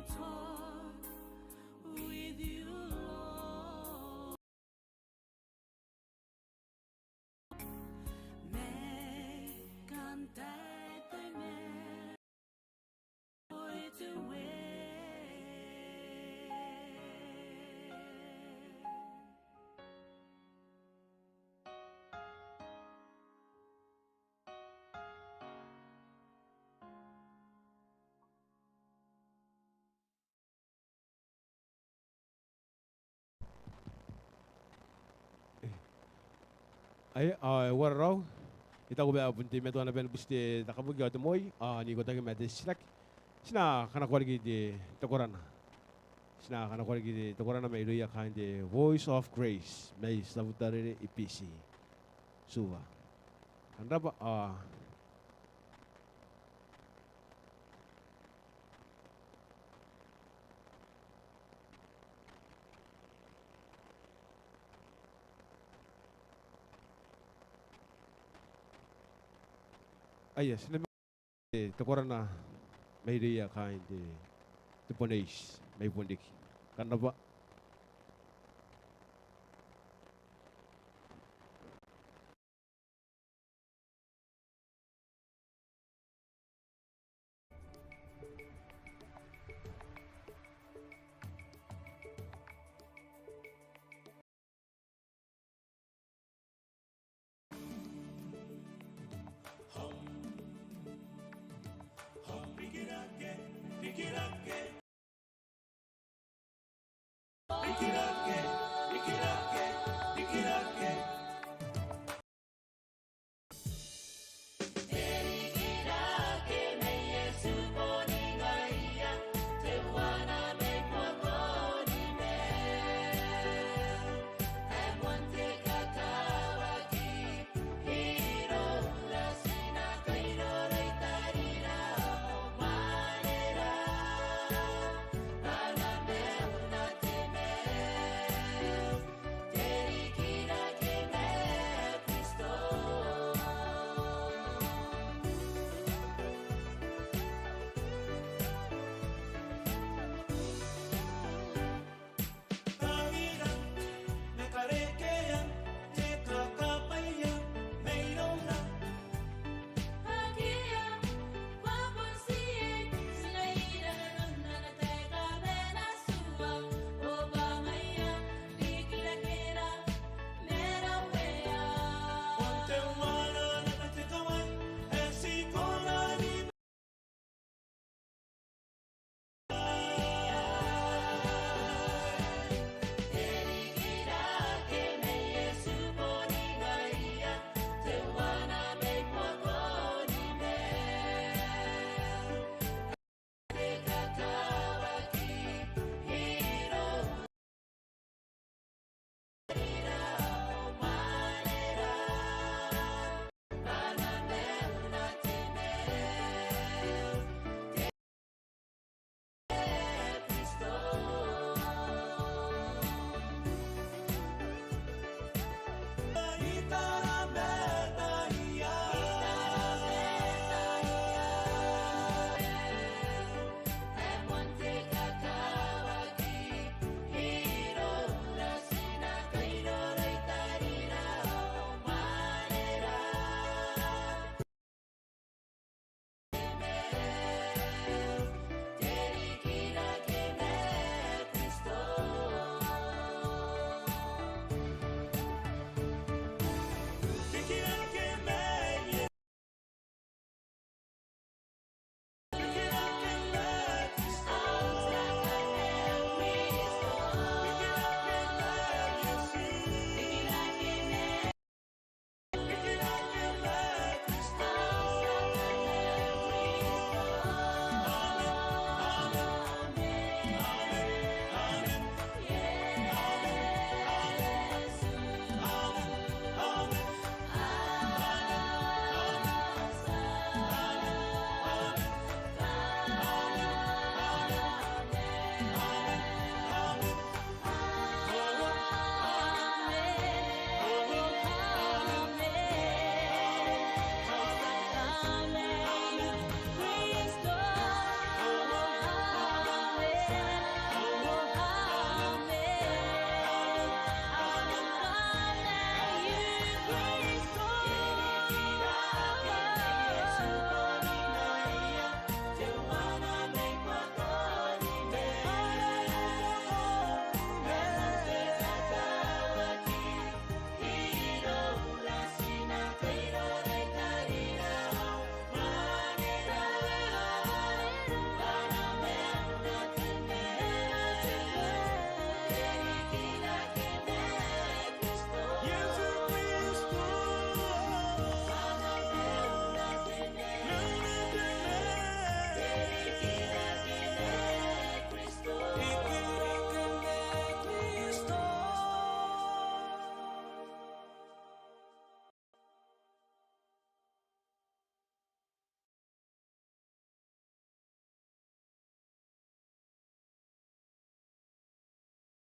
talk with you, Lord. May cantar to Ay, warraw. Ita ko ba punti meto na ben busti takabugi at moy. Ni ko tagi metes silak. Sina kana kwalgi di tokoran. Sina kana kwalgi di tokoran na may iluya kain di Voice of Grace. May sabutare ipisi. Suwa. Kanda ba yes, tokoran na may iluya kain di tuponis may pundik. Kanda ba?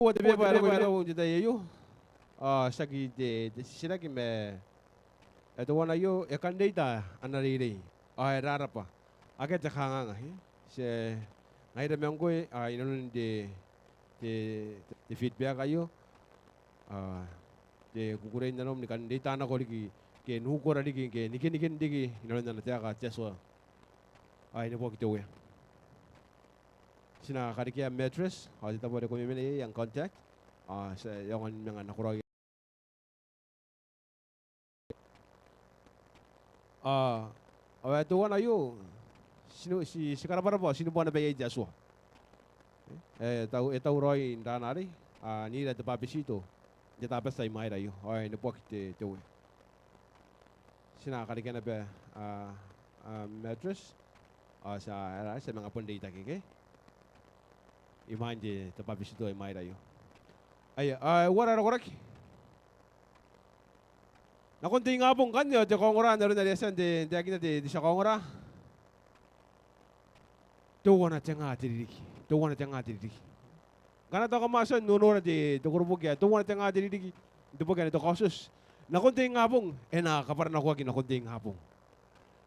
What the people are going to you? Saki de Sinaki me at the one of you, a candidate, and a lady. I rarapa. I get the hang. Say, I remember I know the feedback. Are you? The Gugurain Nanom, the candidate, and a colleague, can who got a digging, Nikin diggy, you know, than the Taga, just well. I never walked away. Sina karikia mattress, hadi tapo de community yang contact. Sa yung mga nakurag. Awa tuwa na yo. Si karabara po, sino po na bayay jaswa? Tau Roy Indanari, ni da papisito. Di tapos sa imay rayo. Ay napok te tuwa. Sina karikia na ba mattress? Sa mga pundita kike. Imanje tapabisito ay may rayo. Ay wala na korek. Nakunti nga pong kanyo te kongora na rin na lesan de agina de sa kongora. Tuwa na tanga tiriki. Tuwa na tanga tiriki. Kana to kamasan nuno na de kurubugya. Tuwa na tanga tiriki. Ito po ganito kasus. Nakunti nga pong nakakaparan ako kinakunti nga pong.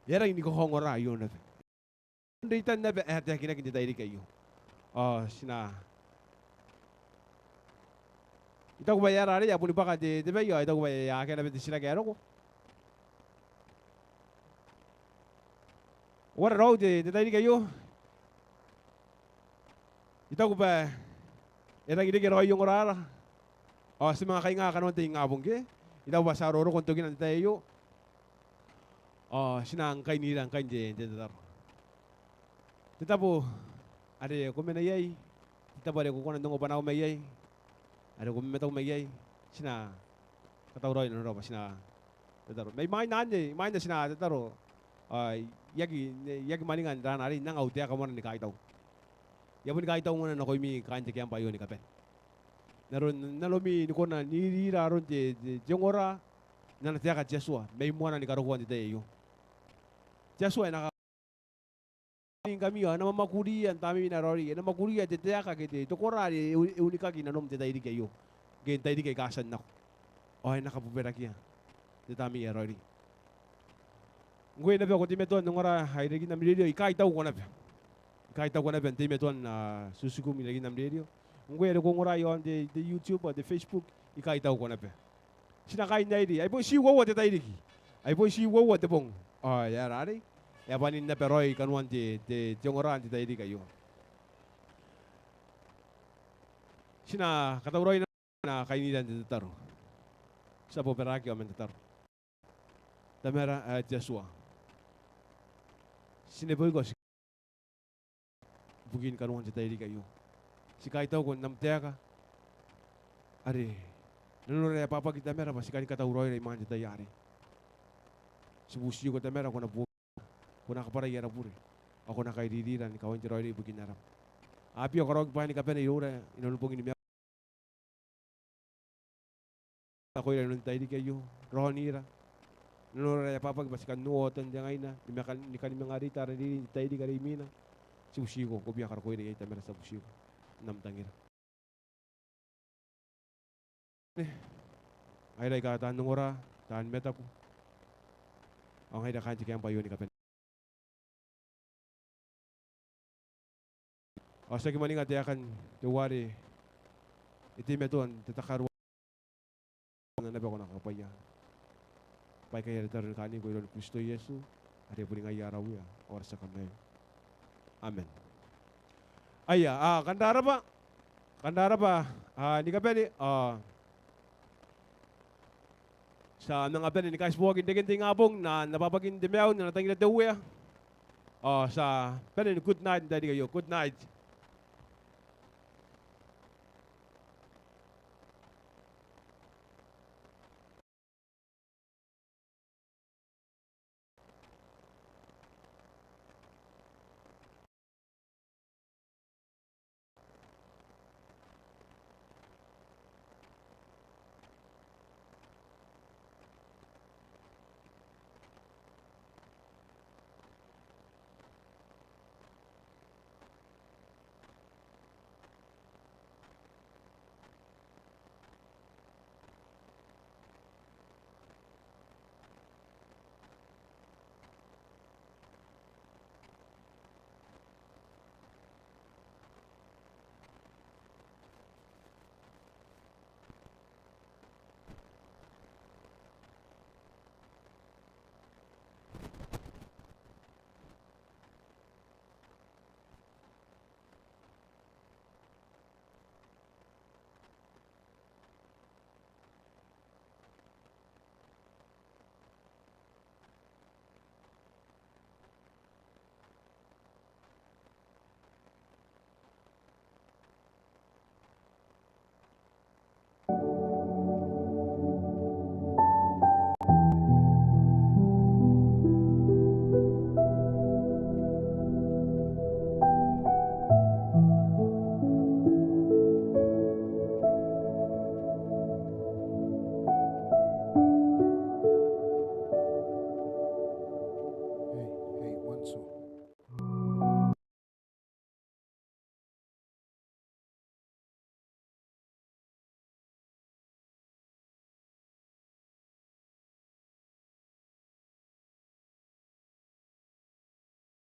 Yarang hindi ko kongora yun na. Dita na ba kinakinti tayo kayo. Sina. Ito ko ba yara rin? Apuni pa ka di ba yun? Ito ko ba yakin na ba sila kaya ko? Wala raw di tayo kayo. Ito ko ba irang kaya yung orara? Sa mga kayo nga kanon tayo nga bongge. Ito ba sa roro kung tugin ang tayo? Sina ang kayo nilang kayo di tatar. Ito po. Ada ko menayay kita bare ko kono ndongo banaw mayay ada ko metaw mayay sina katawro ino ro sina tataro may may na sina tataro yagi maningan dan ari nang autia ka mo ni kaitaw yabun kaitaw mo na ko mi kanje kyan payo ni kapen naron nalomi ni ko na ni raron je jongora na natia ka jesua may mo na ni karuwan de yo jesua na kami na mamakurian tami na rori na makurian de ka kete to korari unika kinanom de dai kayo gen dai kay kasan nako ay nakapupera kiya de tami ya rori ngwe na ba ko timeton ngora hay regi nam radio ikai taw ko na timeton susuku mi regi nam radio ngwe ko ngora yon de YouTube de Facebook ikai taw ko na ba sinakay na idi ay po si wo de dai ay po si wo de bong ya rari ya panin na peroy kanuan di jongoran di tayo kayo. Sina katawroy na kainidan di tataro. Sa poperaki amen tataro. Tamera Joshua. Sineboy ko bugin kanuan di tayo kayo. Si kaitaw ko namtea ka. Ari, nanuro ya papa kita mera masih kani katawroy na iman di tayo ari. Subusi ko tamera ko na kuna kapara yara pure ako na kay didiran ni kawan jeroy bugin naram api ako rog pa ni kapena yura inulupong ini ako ira nun tayo di kayo ronira nunura ya papag basikan nuotan diyang ay na ni kanimang arita rin tayo di karimina si usiko ko biya karko ira tamera sa usiko namtangira ay ray ka tanong ora tan meta ko ang ay da kanji kayang payo ni kapena sa kimaning ati akan tuwari itimetuan titakarwa na nabi ako nakapaya pay kaya ritarin kanin ko ilon Kristo Yesu ari po nga yaraw ya oras sa kamay amen kandara ba ni kapeni sa mga kapeni ni kaisbuwag hindi ngabong na napapagin dimeaw na natangin na dawe sa peni good night daddy kayo good night